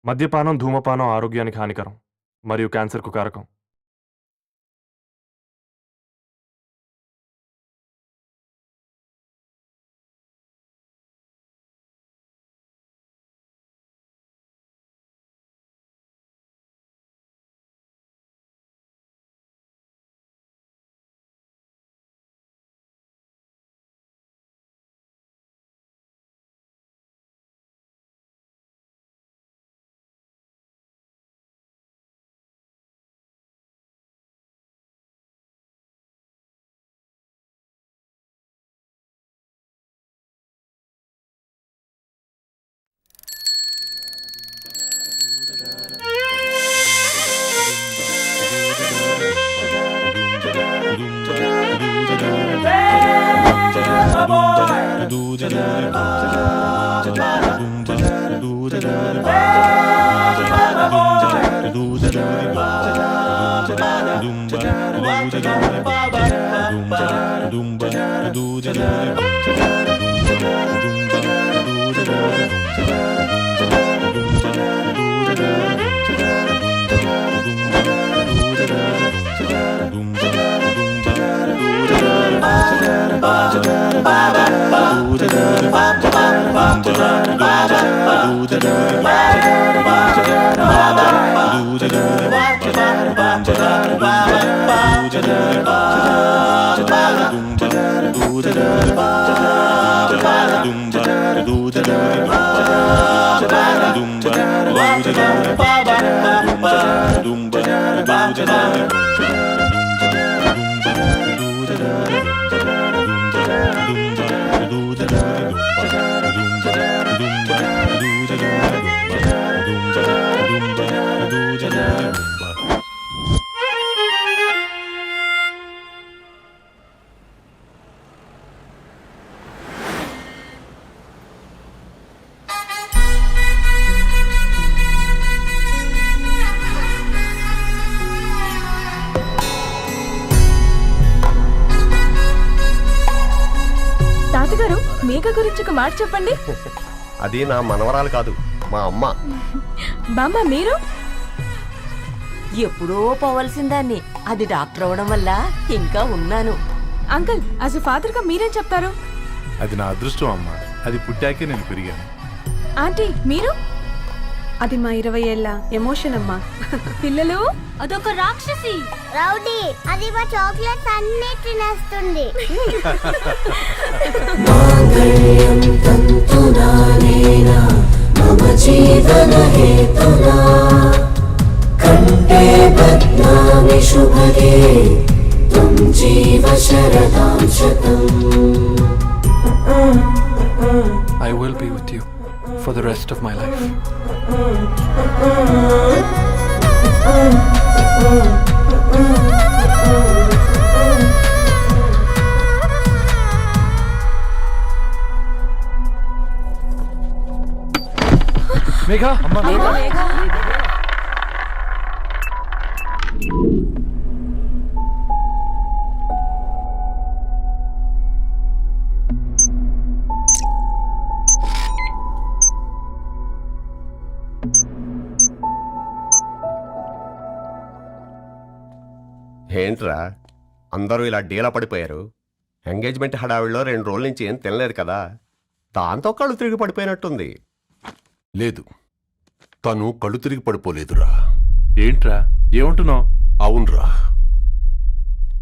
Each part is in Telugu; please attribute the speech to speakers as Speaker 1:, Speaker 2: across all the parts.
Speaker 1: మద్యపానం, ధూమపానం ఆరోగ్యానికి హానికరం మరియు క్యాన్సర్కు కారకం.
Speaker 2: తాతగారు, మేఘ గురించి ఒక మాట చెప్పండి.
Speaker 3: అది నా మనవరాలు కాదు, మా అమ్మ.
Speaker 2: బామ్మ, మీరు?
Speaker 4: ఎప్పుడో పోవలసిందాన్ని, అది డాక్టర్ అవడం వల్ల ఇంకా ఉన్నాను.
Speaker 2: అంకుల్, యాజ్ ఎ ఫాదర్ గా మీరేం చెప్తారు?
Speaker 5: అది నా అదృష్టం అమ్మా. అది పుట్టాకే నేను పెరిగాను.
Speaker 2: ఆంటీ, మీరు?
Speaker 6: అది మా 20 ఏళ్ల ఎమోషన్ అమ్మా.
Speaker 2: పిల్లలు?
Speaker 7: అదొక రాక్షసి
Speaker 8: రౌడీ, అది మా చాక్లెట్స్ అన్ని తినేస్తుంది.
Speaker 9: I will be with you for the rest of my life. Megha!
Speaker 4: Megha!
Speaker 3: ఏంట్రా అందరూ ఇలా డీలా పడిపోయారు? ఎంగేజ్మెంట్ హడావిడిలో 2 రోజుల నుంచి ఏం తినలేదు కదా, దాంతో కళ్ళు తిరిగి పడిపోయినట్టుంది.
Speaker 10: లేదు, తను కళ్ళు తిరిగి పడిపోలేదురా.
Speaker 5: ఏంట్రా ఏమంటున్నావు?
Speaker 10: అవునరా,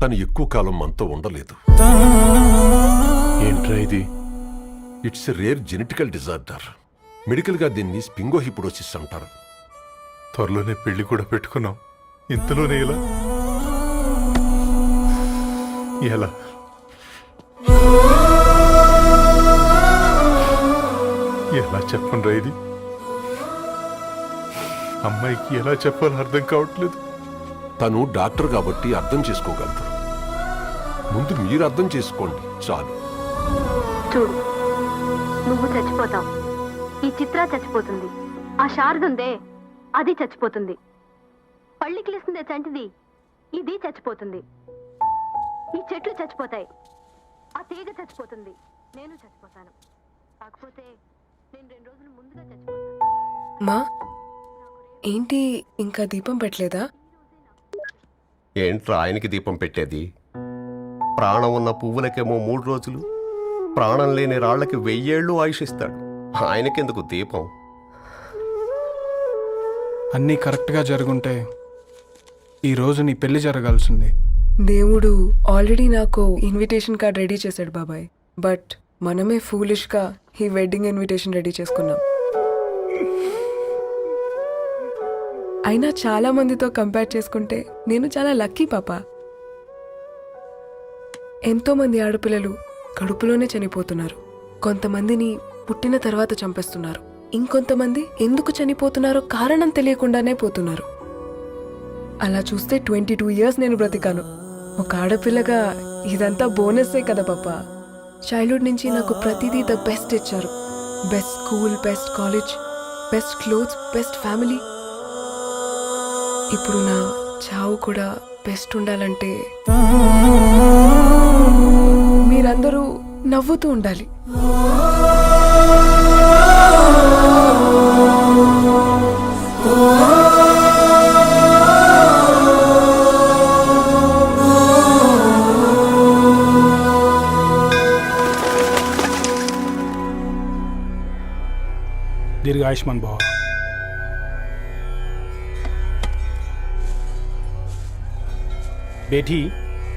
Speaker 10: తను ఎక్కువ కాలం మనతో ఉండలేదు.
Speaker 5: ఏంట్రా ఇది?
Speaker 10: It's a rare genetical disorder. మెడికల్గా దీన్ని స్పింగోహిపోడోసిస్ అంటారు.
Speaker 5: త్వరలోనే పెళ్లి కూడా పెట్టుకున్నాం, ఇంతలోనే ఇలా ఎలా? ఎలా చెప్పండ్రా ఇది? అమ్మాయికి ఎలా చెప్పాలో అర్థం కావట్లేదు.
Speaker 10: తను డాక్టర్ కాబట్టి అర్థం చేసుకోగలరు. ముందు మీరు అర్థం చేసుకోండి చాలు.
Speaker 7: చూడు, నువ్వు చచ్చిపోతావు, ఈ చిత్ర చచ్చిపోతుంది, ఆ శారదుందే అది చచ్చిపోతుంది, పళ్ళికిలిస్తుందే చంటిది ఇది చచ్చిపోతుంది, ఈ చెట్లు చచ్చిపోతాయి, ఆ తీగ చచ్చిపోతుంది, నేను చచ్చిపోతాను. కాకపోతే నేను 2 రోజులు ముందుగా చచ్చిపోతాను.
Speaker 6: మా ఏంటి ఇంకా దీపం పెట్టలేదా?
Speaker 3: ఏంట్రా ఆయనకి దీపం పెట్టేది? ప్రాణం ఉన్న పువ్వులకేమో 3 రోజులు, ప్రాణం లేని రాళ్లకి 1000 ఏళ్ళు ఆయుషిస్తాడు. ఆయనకెందుకు దీపం?
Speaker 9: అన్నీ కరెక్ట్గా జరుగుంటే ఈరోజు నీ పెళ్లి జరగాల్సింది.
Speaker 6: దేవుడు ఆల్రెడీ నాకు ఇన్విటేషన్ కార్డ్ రెడీ చేశాడు బాబాయ్. బట్ మనమే ఫూలిష్గా ఈ వెడ్డింగ్ ఇన్విటేషన్ రెడీ చేసుకున్నాం. అయినా చాలా మందితో కంపేర్ చేసుకుంటే నేను చాలా లక్కీ పాప. ఎంతో మంది ఆడపిల్లలు కడుపులోనే చనిపోతున్నారు. కొంతమందిని పుట్టిన తర్వాత చంపేస్తున్నారు. ఇంకొంతమంది ఎందుకు చనిపోతున్నారో కారణం తెలియకుండానే పోతున్నారు. అలా చూస్తే 22 ఇయర్స్ నేను బ్రతికాను. ఒక ఆడపిల్లగా ఇదంతా బోనస్సే కదా పాప. చైల్డ్హుడ్ నుంచి నాకు ప్రతిదీ ద బెస్ట్ ఇచ్చారు. Best school, best college, best clothes, best family. ఇప్పుడు నా చావు కూడా బెస్ట్ ఉండాలంటే మీరందరూ నవ్వుతూ ఉండాలి.
Speaker 11: दीर्घ आयुष्मान भव. बेटी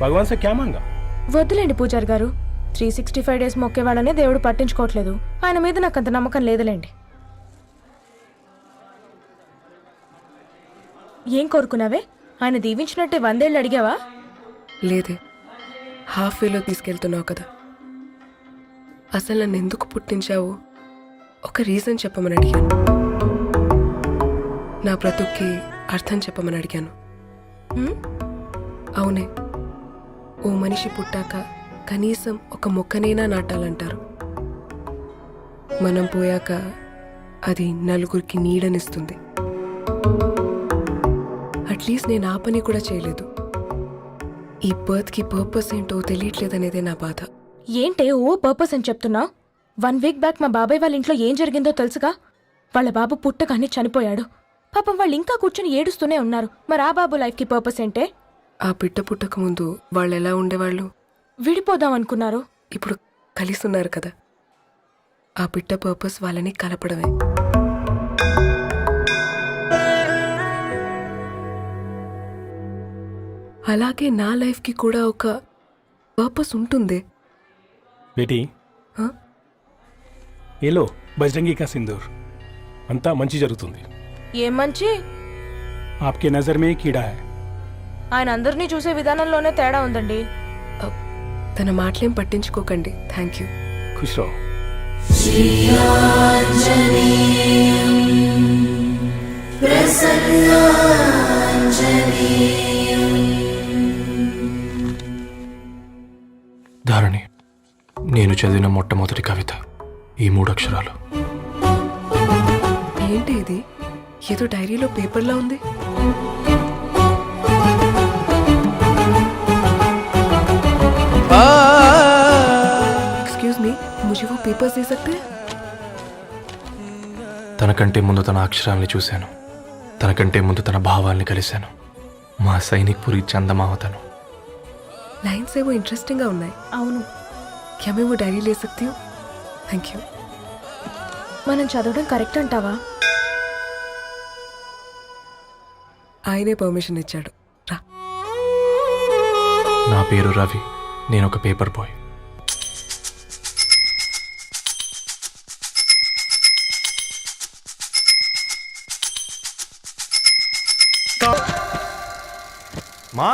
Speaker 11: भगवान से क्या मांगा?
Speaker 2: వద్దులేండి పూజారి గారు. 365 డేస్ మొక్కేవాళ్ళనే దేవుడు పట్టించుకోవట్లేదు. ఆయన మీద నాకు అంత నమ్మకం లేదులేండి. ఏం కోరుకున్నావే? ఆయన దీవించినట్టే 100 ఏళ్ళు అడిగావా?
Speaker 6: లేదే, హాఫ్ వేలో తీసుకెళ్తున్నావు కదా. అసలు నన్ను ఎందుకు పుట్టించావు? ఒక రీజన్ చెప్పమని అడిగాను. నా బ్రతుక్కి అర్థం చెప్పమని అడిగాను.
Speaker 2: హ్మ్?
Speaker 6: అవునే, ఓ మనిషి పుట్టాక కనీసం ఒక మొక్కనైనా నాటాలంటారు. మనం పోయాక అది నలుగురికి నీడనిస్తుంది. అట్లీస్ట్ నేను ఆ పని కూడా చేయలేదు. ఈ బర్త్కి పర్పస్ ఏంటో తెలియట్లేదనేదే నా బాధ.
Speaker 2: ఏంటే ఓ పర్పస్ అని చెప్తున్నా? 1 వీక్ బ్యాక్ మా బాబాయ్ వాళ్ళ ఇంట్లో ఏం జరిగిందో తెలుసుగా? వాళ్ళ బాబు పుట్టగానే చనిపోయాడు. పాపం వాళ్ళు ఇంకా కూర్చొని ఏడుస్తూనే ఉన్నారు. మరి ఆ బాబు లైఫ్కి పర్పస్ ఏంటే?
Speaker 6: ఆ బిడ్డ పుట్టక ముందు వాళ్ళు ఎలా ఉండేవాళ్ళు?
Speaker 2: విడిపోదాం అనుకున్నారు.
Speaker 6: ఇప్పుడు కలిసి ఉన్నారు కదా. ఆ బిడ్డ పర్పస్ వాళ్ళని కలపడమే. అలాగే నా లైఫ్కి కూడా ఒక పర్పస్ ఉంటుంది.
Speaker 11: बेटी
Speaker 6: हाँ?
Speaker 11: ये लो बजरंगी का सिंदूर. अंता मंची जరుగుతుంది.
Speaker 2: ఏం మంచి?
Speaker 11: आपके नजर में कीड़ा है.
Speaker 2: ఆయన అందరినీ చూసే విధానంలోనే తేడా ఉందండి.
Speaker 6: తన మాటలేం పట్టించుకోకండి. Thank you.
Speaker 11: खुश रहो.
Speaker 1: ధారణి, నేను చదివిన మొట్టమొదటి కవిత ఈ 3 అక్షరాలు.
Speaker 6: ఏంటి ఇది? ఏదో డైరీలో పేపర్లా ఉంది. एक्सक्यूज मी, मुझे वो पेपर्स दे सकते हैं?
Speaker 1: తనకంటే ముందు తన అక్షరాల్ని చూశాను. తనకంటే ముందు తన భావాల్ని కలిశాను. మా సైనిక్ పురి చందమావతను.
Speaker 6: लाइन्स वो इंटरेस्टिंग గా ఉన్నాయి.
Speaker 2: అవును.
Speaker 6: क्या मैं वो डायरी ले सकती हूँ? Thank you.
Speaker 2: మనం చదవడం కరెక్ట్ అంటావా?
Speaker 6: ఆయనే పర్మిషన్ ఇచ్చాడు. రా.
Speaker 1: నా పేరు రవి. నేను ఒక పేపర్ బాయ్. మా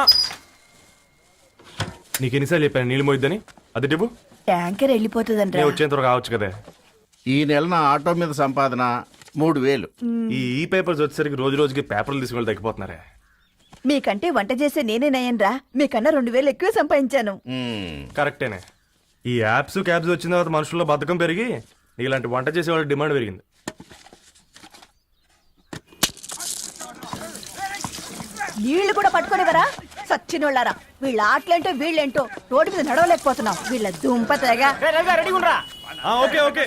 Speaker 1: నీకు ఎన్నిసార్లు చెప్పాను నీళ్ళు మోయిద్దని? అది డిబు
Speaker 4: ట్యాంకర్ వెళ్ళిపోతుందంట.
Speaker 1: నేను వచ్చేంత కావచ్చు కదా.
Speaker 12: ఈ నెల నా ఆటో మీద సంపాదన 3000.
Speaker 1: ఈ పేపర్స్ వచ్చేసరికి రోజు రోజుకి పేపర్లు తీసుకుని తగ్గిపోతున్నారే.
Speaker 4: మీకంటే వంట చేసే నేనే నయ్యన్రా. మీకన్నా 2000 ఎక్కువ సంపాదించాను.
Speaker 1: కరెక్టేనే. ఈ యాప్స్ క్యాబ్స్ వచ్చిన తర్వాత మనుషుల్లో బద్ధకం పెరిగి ఇలాంటి వంట చేసే వాళ్ళ డిమాండ్ పెరిగింది.
Speaker 4: నీళ్లు కూడా పట్టుకునేవరా సచ్చినోళ్ళారా. వీళ్ళ ఆటలేంటో వీళ్ళేంటో రోడ్డు మీద నడవలేకపోతున్నాం. వీళ్ళ దుంప తెగ.
Speaker 1: ఓకే ఓకే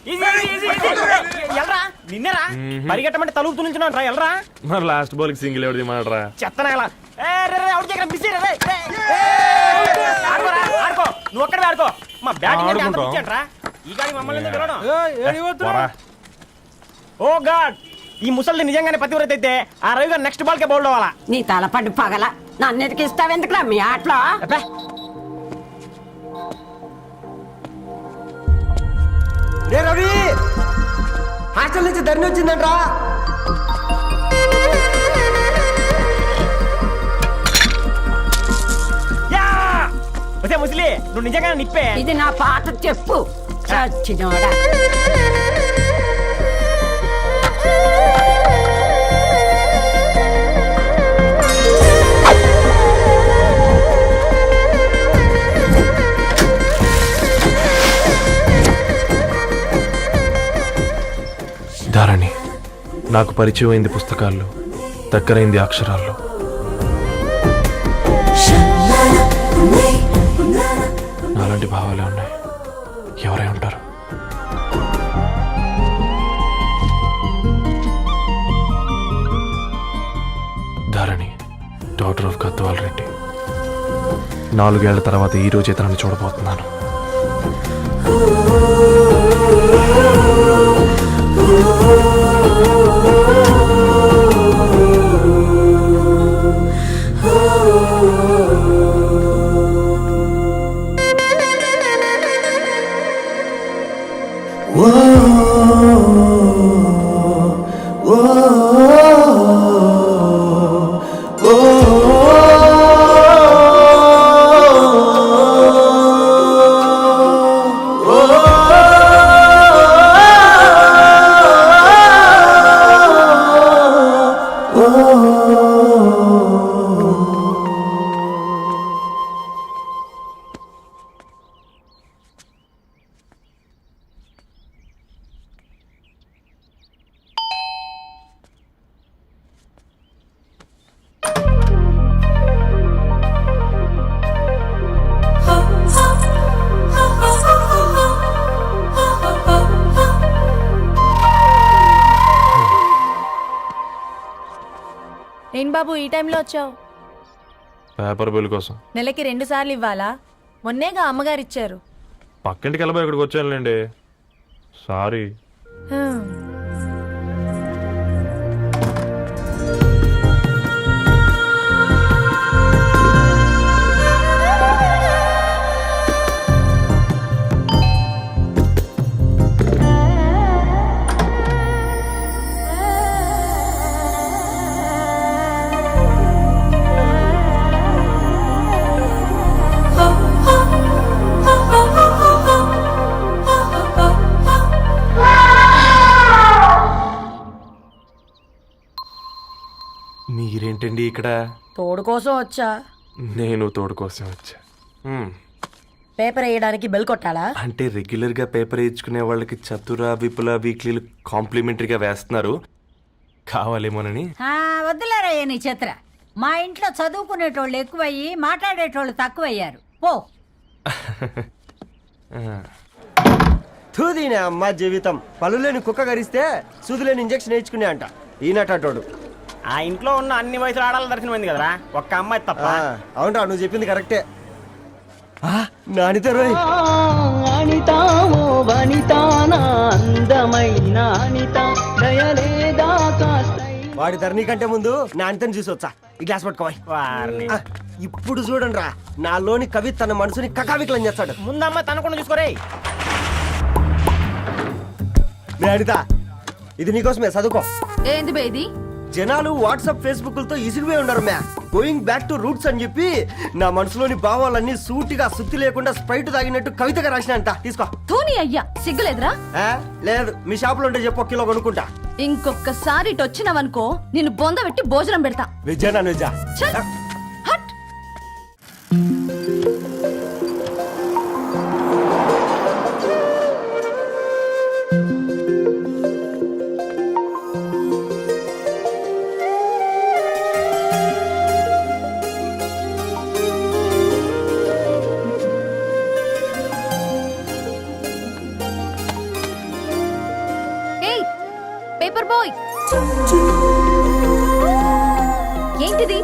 Speaker 13: ఎల్రా నిన్నేరా పరిగెట్టమంటే తలుపు నుంచున్నాను రా ఎల్రా
Speaker 1: మరి లాస్ట్ బాల్ కి సింగిల్ ఎవరిది మాడరా?
Speaker 13: చెత్తనా ఎలా ఆడుకో నువ్వు ఒక్కడే ఆడుకో మా బ్యాటింగ్ రా ఈ గాడి మమ్మల్ని ఎందుకు గెలవడం? ఓ గాడ్ ఈ ముసలి నిజంగానే పతివ్రత అయితే ఆ రవి గారు నెక్స్ట్ బాల్ కే బౌల్డ్ అవ్వాలా.
Speaker 4: నీ తలపడి పగల నన్ను ఇస్తావెందుకురా మీ ఆటలో?
Speaker 13: రవి హాస్టల్ నుంచి ధరణి వచ్చిందంట్రా. ఒసే ముసలి నువ్వు నిజంగా నిప్పే.
Speaker 4: ఇది నా పాట చెప్పు చచ్చినోడా.
Speaker 1: ధారణి నాకు పరిచయం అయింది పుస్తకాల్లో, దగ్గరైంది అక్షరాల్లో. నాలాంటి భావాలే ఉన్నాయి. ఎవరై ఉంటారు? Dharani doctor of Gadwal Reddy. 4 ఏళ్ల తర్వాత ఈ రోజు ఇతరులను చూడబోతున్నాను.
Speaker 2: ఏం బాబు ఈ టైంలో వచ్చావు?
Speaker 1: పేపర్ బిల్ కోసం.
Speaker 2: నెలకి 2 సార్లు ఇవ్వాలా? మొన్నేగా అమ్మగారు ఇచ్చారు.
Speaker 1: పక్కింటికి వెళ్ళబోయి ఇక్కడికి వచ్చానులేండి. సారీ. మీరేంటండి ఇక్కడ?
Speaker 4: తోడు కోసం వచ్చా.
Speaker 1: నేను తోడు కోసం వచ్చా.
Speaker 4: పేపర్ వేయడానికి బెల్ కొట్టాలా?
Speaker 1: అంటే రెగ్యులర్గా పేపర్ వేయించుకునే వాళ్ళకి చతుర విపుల వీక్లీలు కాంప్లిమెంటరీగా వేస్తున్నారు, కావాలేమోనని.
Speaker 4: వద్దులేరయ్య నీ చిత్ర. మా ఇంట్లో చదువుకునేటోళ్ళు ఎక్కువయ్యి మాట్లాడేటోళ్ళు తక్కువయ్యారు. పో.
Speaker 13: తూదీనే అమ్మ జీవితం. పళ్ళులేని కుక్క గరిస్తే సూదులేని ఇంజక్షన్ వేయించుకునే అంట ఈనటోడు. ఆ ఇంట్లో ఉన్న అన్ని వయసులో ఆడాల దర్శనమైంది కదరా, ఒక్క అమ్మాయి తప్ప. అవునరా, నువ్వు చెప్పింది కరెక్టే. నానిత రోయ్ వాడి ధరణి కంటే ముందు నానితని చూసి వచ్చా. ఈ గ్లాస్ పట్టుకోవాలి. ఇప్పుడు చూడండి రా, నాలోని కవి తన మనసుని కకావికలం చేస్తాడు. ముందమ్మ తనకుండా చూసుకోరే. అనిత, ఇది నీకోసమే, చదువుకో.
Speaker 2: ఏంది బేది?
Speaker 13: జనాలు వాట్సాప్ ఫేస్బుక్లతో ఇసిగిపోయి ఉన్నారు మ్యా. గోయింగ్ బ్యాక్ టు రూట్స్ అని చెప్పి నా మనసులోని భావాలన్నీ సూటిగా సుత్తి లేకుండా స్ప్రైట్ తాగినట్టు కవితగా రాసిన అంట. తీసుకో.
Speaker 2: తూని అయ్యా, సిగ్గులేదురా?
Speaker 13: లేదు, మీ షాప్ లో ఉంటే చెప్పు, కిలో కొనుక్కుంటా.
Speaker 2: ఇంకొకసారి ఇటు వచ్చినవనుకో నిన్ను బొంద పెట్టి భోజనం పెడతా.
Speaker 13: వెజ్జా నాన్ వెజ్జా?
Speaker 2: హట్. పేపర్ బాయ్ ఏంటిది?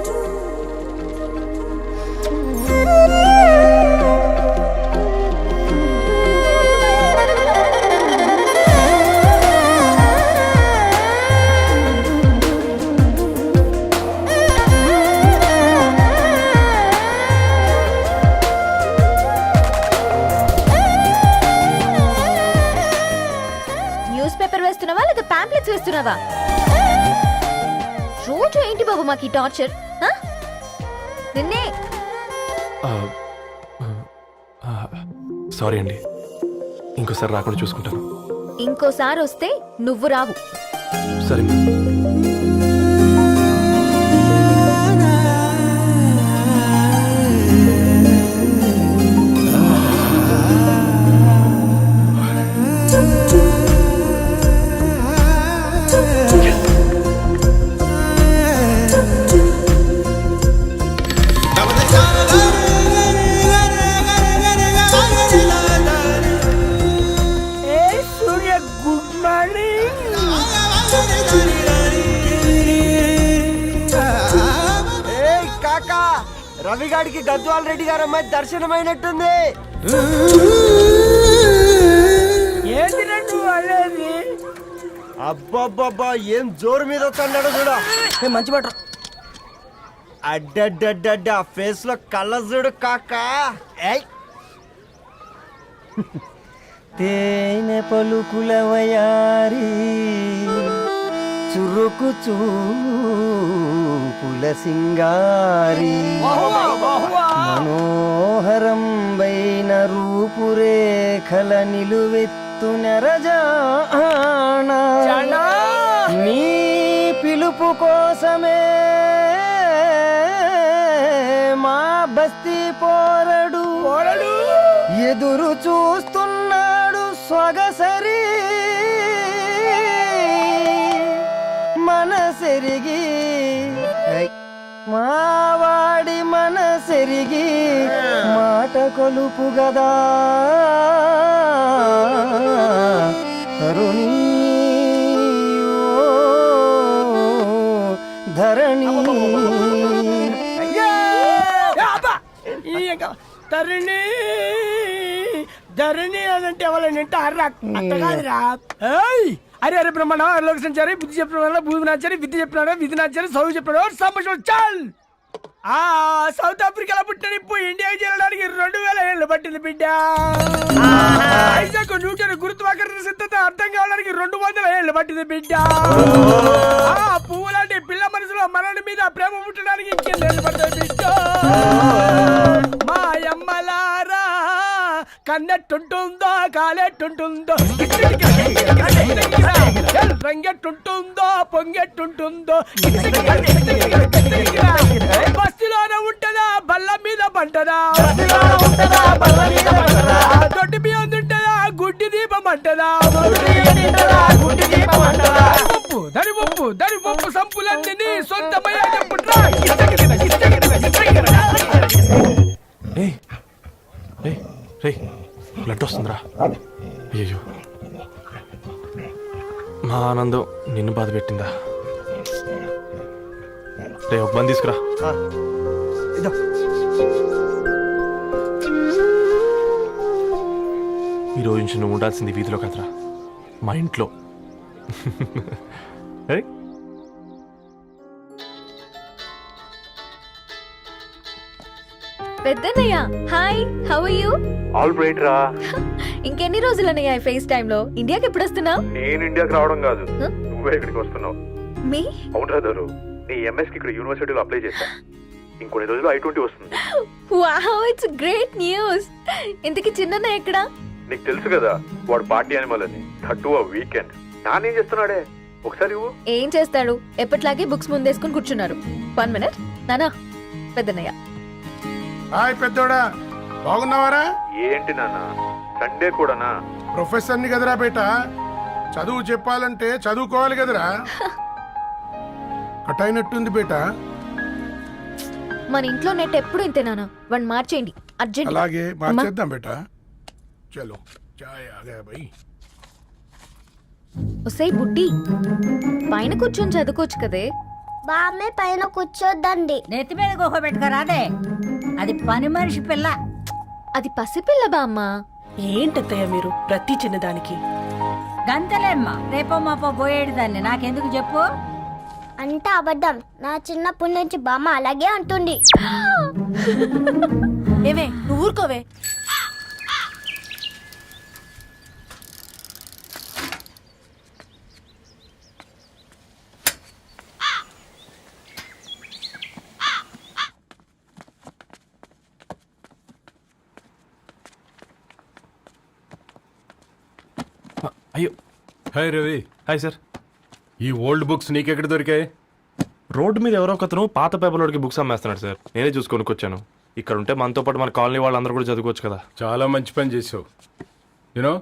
Speaker 2: న్యూస్ పేపర్ వేస్తున్నావా లేదా పాంప్లెట్స్ వేస్తున్నావా? రోజు ఏంటి బాబు మాకు ఈ టార్చర్? నిన్నే
Speaker 1: సారీ అండి, ఇంకోసారి రాకుండా చూసుకుంటాను.
Speaker 2: ఇంకోసారి వస్తే నువ్వు రావు.
Speaker 1: సరే
Speaker 13: సూర్య గుడ్ మార్నింగ్. కాకా రవిగాడికి గద్వాల్ రెడ్డి గారు అమ్మాయి దర్శనమైనట్టుంది. ఏంటి నువ్వు అనేది? అబ్బబ్బబ్బా ఏం జోరు మీద వస్తున్నాడు చూడు. మంచి మాట. అడ్డడ్డడ్డ ఫేస్ లో కళ్ళ చూడు కాకా. తేనె పలుకుల వయారి చురుకు చూపుల సింగారి మనోహరం వైన రూపురేఖల నిలువెత్తు నెరజానా నీ పిలుపు కోసమే మా బస్తీ పోరడు ఎదురు చూస్తున్నాడు సొగసరి మనసెరిగి మావాడి మనసెరిగి మాట కొలుపు గదా తరుణీ ధరణి తరుణి ధరణి అదంటే ఎవరైనా అర్రా అంత కాదురా. అరే అరే బ్రహ్మణ లోక సంచారి బుద్ధి చెప్పిన భూమి నాచారి విద్య చెప్పినాడు విధి నాచారి చదువు చెప్పినాడు సంభాషణ చాల్. సౌత్ ఆఫ్రికాలో పుట్టిన ఇప్పుడు ఇండియాకి చేరడానికి 2000 ఏళ్ళు పట్టింది బిడ్డ. ఐజాక్ న్యూటన్ గురుత్వాకర్షణ సిద్ధత అర్థం కావడానికి 200 ఏళ్ళు పట్టింది బిడ్డ. పువ్వు లాంటి పిల్ల మనసులో మనని మీద ప్రేమ పుట్టడానికి ఇంకేళ్ళు పడుతుంది బిడ్డ. మా అమ్మలారా కన్నెట్టుంటుందో కాలెట్టుంటుందో రంగెట్టుంటుందో పొంగెట్టుంటుందో బస్తిలోనే ఉంటదా బల్ల మీద పంటదా దొడ్డి బియ్యం తింటదా గుడ్డి దీపం అంటదా దరి పప్పు సంపులన్నీ సొంతమయ్యేటప్పుడు
Speaker 1: బ్లడ్ వస్తుందిరా. అయ్యో మా ఆనందం నిన్ను బాధ పెట్టిందా? రే ఒక బంద్ తీసుకురా. ఈరోజు నుంచి నువ్వు ఉండాల్సింది వీధిలో కదరా, మా ఇంట్లో.
Speaker 2: పెద్దనయ్య hi, how are you?
Speaker 5: All right రా.
Speaker 2: ఇంకెన్ని రోజులనయ్య ఫేస్ టైమ్ లో? ఇండియాకి ఎప్పుడు వస్తున్నావు?
Speaker 5: నేను ఇండియాకి రావడం కాదు, నువ్వే ఇక్కడికి వస్తున్నావు.
Speaker 2: మీ
Speaker 5: అవునరా దరు, నీ ఎంఎస్ కి ఇక్కడ యూనివర్సిటీలో అప్లై చేశా. ఇంకొన్ని రోజులు I-20 వస్తుంది.
Speaker 2: Wow, it's great news. ఇంతకి చిన్నన్న ఎక్కడా?
Speaker 5: నీకు తెలుసు కదా వాడు పార్టీ అనిమల్ అని. థర్టూ వీకెండ్ నానేం చేస్తున్నాడే ఒకసారి ఇవ్వు.
Speaker 2: ఏం చేస్తాడు, ఎప్పట్లాగే బుక్స్ ముందేసుకుని కూర్చున్నారు. 1 మినిట్ నానా. పెద్దనయ్య
Speaker 12: హాయ్ పెద్దోడా, బాగున్నావారా?
Speaker 5: ఏంటి నాన్న సండే కూడానా?
Speaker 12: ప్రొఫెసర్ని కదరా బేట, చదువు చెప్పాలంటే చదువుకోవాలి కదరా. కట్ అయినట్టుంది బేట.
Speaker 2: మన ఇంట్లో నెట్ ఎప్పుడు ఇంతే నానా, వన్ మార్చేయండి అర్జెంట్.
Speaker 12: అలాగే మార్చేద్దాం బేట. చలో చాయ్ ఆ గయా భయ్.
Speaker 2: ఒసే బుడ్డి పైన కూర్చొని చదువుకోవచ్చు కదే.
Speaker 8: బామ్మే పైన కూర్చోద్దండి.
Speaker 4: నెత్తి మీద గుహ పెట్టుకోరాదే, అది పని మనిషి పిల్ల.
Speaker 2: అది పసిపిల్ల బామ్మ.
Speaker 6: ఏంటత్తయ్య మీరు ప్రతి చిన్నదానికి?
Speaker 4: గంతలేమ్మా, రేపో మాపో పోయేడు దాన్ని నాకెందుకు చెప్పు.
Speaker 8: అంటే అబద్ధం. నా చిన్నప్పటి నుంచి బామ్మ అలాగే అంటుంది.
Speaker 2: ఏవే నువ్వు ఊరుకోవే.
Speaker 1: అయ్యో
Speaker 12: హాయ్ రవి.
Speaker 1: Hi sir.
Speaker 12: ఈ ఓల్డ్ బుక్స్ నీకెక్కడ దొరికాయి?
Speaker 1: రోడ్డు మీద ఎవరో ఒకతను పాత పేపర్లోకి బుక్స్ అమ్మేస్తున్నాడు సార్. నేనే చూసుకొని వచ్చాను. ఇక్కడ ఉంటే మనతో పాటు మన కాలనీ వాళ్ళందరూ కూడా చదువుకోవచ్చు కదా.
Speaker 12: చాలా మంచి పని చేసావు. You know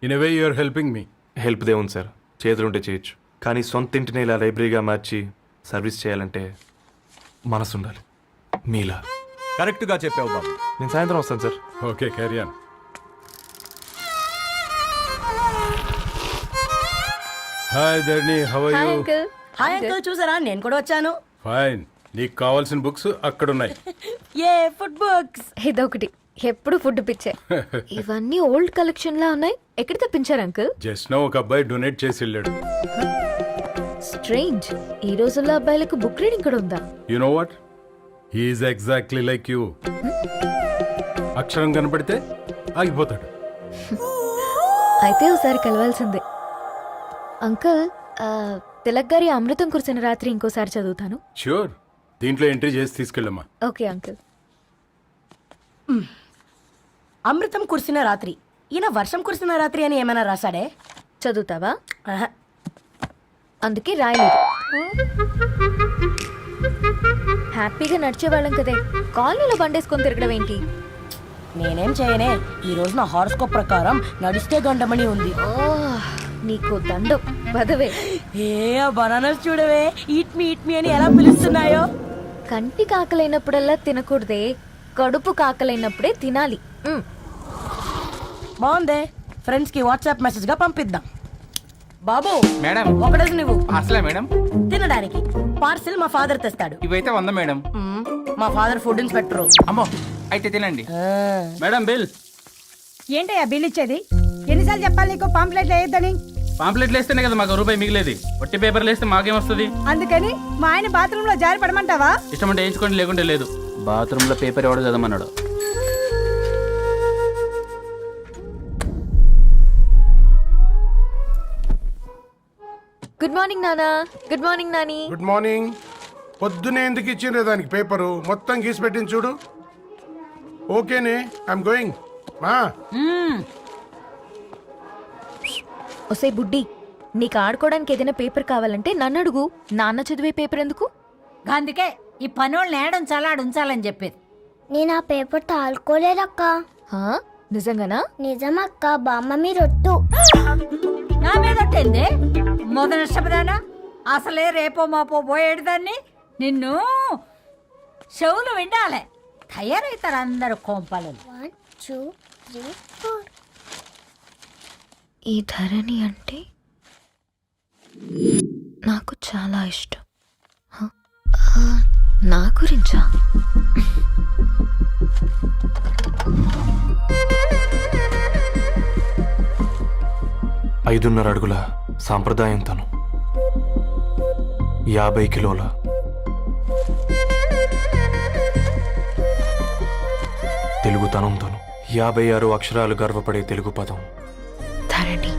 Speaker 12: in a way you're helping me.
Speaker 1: Help దేవుంది సార్, చేతులుంటే చేయొచ్చు. కానీ సొంత ఇంటిని ఇలా లైబ్రరీగా మార్చి సర్వీస్ చేయాలంటే మనసు ఉండాలి. మీలా
Speaker 5: కరెక్ట్గా చెప్పావు బాబు.
Speaker 1: నేను సాయంత్రం వస్తాను sir.
Speaker 12: Okay, carry on. Hi Dharani, how are you?
Speaker 4: Hi uncle, చూసారా నేను కూడా వచ్చాను.
Speaker 12: ఫైన్. నీకు కావాల్సిన బుక్స్ అక్కడ ఉన్నాయి.
Speaker 4: ఏ ఫుడ్ బుక్స్?
Speaker 2: ఇదొకటి, ఎప్పుడు ఫుడ్ పిచ్చే. ఇవన్నీ ఓల్డ్ కలెక్షన్ లా ఉన్నాయి. ఎక్కడ తెప్పించారు అంకుల్?
Speaker 12: జస్ట్ నో ఒక అబ్బాయి డొనేట్ చేసి వెళ్ళాడు.
Speaker 2: స్ట్రేంజ్, ఈ రోజుల్లో అబ్బాయిలకు బుక్ రీడింగ్ కూడా ఉందా?
Speaker 12: You know what, he is exactly like you. అక్షరం కనపడితే ఆగిపోతాడు.
Speaker 2: అయితే ఒకసారి కలవాల్సిందే. అంకుల్, తిలక్ గారి అమృతం కురిసిన రాత్రి ఇంకోసారి చదువుతాను.
Speaker 12: ష్యూర్, దీంట్లో ఎంట్రీ చేసి తీసుకెళ్ళమ్మా.
Speaker 2: Okay uncle.
Speaker 4: అమృతం కురిసిన రాత్రి, ఈయన వర్షం కురిసిన రాత్రి అని ఏమైనా రాశాడే?
Speaker 2: చదువుతావా?
Speaker 4: ఆహా.
Speaker 2: అందుకే రాయలేదు. హ్యాపీగా నడిచేవాళ్ళం కదే, కాలనీలో బండేసుకొని తిరగడం ఏంటి?
Speaker 4: నేనేం చేయనే, ఈ రోజు నా హారోస్కోప్ ప్రకారం నడిస్తే గండమణి ఉంది.
Speaker 2: నీకు దండం పదవే.
Speaker 4: ఏ బనానాస్ చూడవే, ఈట్ మీ అని ఎలా పిలుస్తున్నాయో.
Speaker 2: కంటి కాకలైనప్పుడల్లా తినకూడదే, కడుపు కాకలైనప్పుడే తినాలి.
Speaker 4: బాగుందే, ఫ్రెండ్స్ కి వాట్సాప్ మెసేజ్ గా పంపిద్దాం. బాబు
Speaker 13: మేడం,
Speaker 4: ఒకడేసి నువ్వు
Speaker 13: అసలే మేడం
Speaker 4: తినడానికి పార్సిల్ మా ఫాదర్ తెస్తాడు.
Speaker 13: ఇవైతే 100 మేడం.
Speaker 4: మా ఫాదర్ ఫుడ్ ఇన్స్పెక్టర్.
Speaker 13: అమ్మో, అయితే తినండి మేడం. బిల్
Speaker 4: ఏంటయ్యా బిల్ ఇచ్చేది? ఎన్నిసార్లు చెప్పాలి నీకు పాంప్లెట్ వేయొద్దని?
Speaker 13: పాంప్లెట్లు వేస్తేనే కదా మాకు రూపాయి మిగిలేది. ఒట్టి పేపర్లు వేస్తే మాకేమొస్తుంది?
Speaker 4: అందుకని మా ఆయన బాత్రూమ్ లో జారి పడమంటావా?
Speaker 13: ఇష్టం అంటే వేయించుకోండి, లేకుంటే లేదు. బాత్రూమ్ లో పేపర్ ఎవడో చదవమన్నాడు.
Speaker 2: గుడ్ మార్నింగ్ నానా. Good morning Nani.
Speaker 12: Good morning. పొద్దునే ఎందుకు ఇచ్చిండ్రే దానికి పేపరు? మొత్తం గీసి పెట్టింది చూడు. ఓకేనే, ఐఎమ్ గోయింగ్. మా
Speaker 2: ఒసే బుడ్డి, నీకు ఆడుకోవడానికి ఏదైనా పేపర్ కావాలంటే నన్ను అడుగు. నాన్న చదివే పేపర్ ఎందుకు?
Speaker 4: అందుకే ఈ పనోళ్ళని ఏడం ఉంచాలని చెప్పేది.
Speaker 8: నేను ఆ పేపర్ తాలుకోలేదక్క.
Speaker 2: హా? నిజంగానా?
Speaker 8: నిజమక్క, బామ్మ మీరొట్టు.
Speaker 4: నా మీద ఒట్టేంది? మొదటి నష్టపదానా? అసలే రేపో మాపో పోయేడు దాన్ని. నిన్ను చెవులు వినాలే, తయారవుతారు అందరు కోంపాలు.
Speaker 8: 1 2 3 4.
Speaker 2: ఈ ధరణి అంటే నాకు చాలా ఇష్టం. హ? నా గురించా?
Speaker 1: 5.5 అడుగుల సాంప్రదాయం తను, 50 కిలోల తెలుగుతనం తను, 56 అక్షరాలు గర్వపడే తెలుగు పదం
Speaker 2: ధరణి.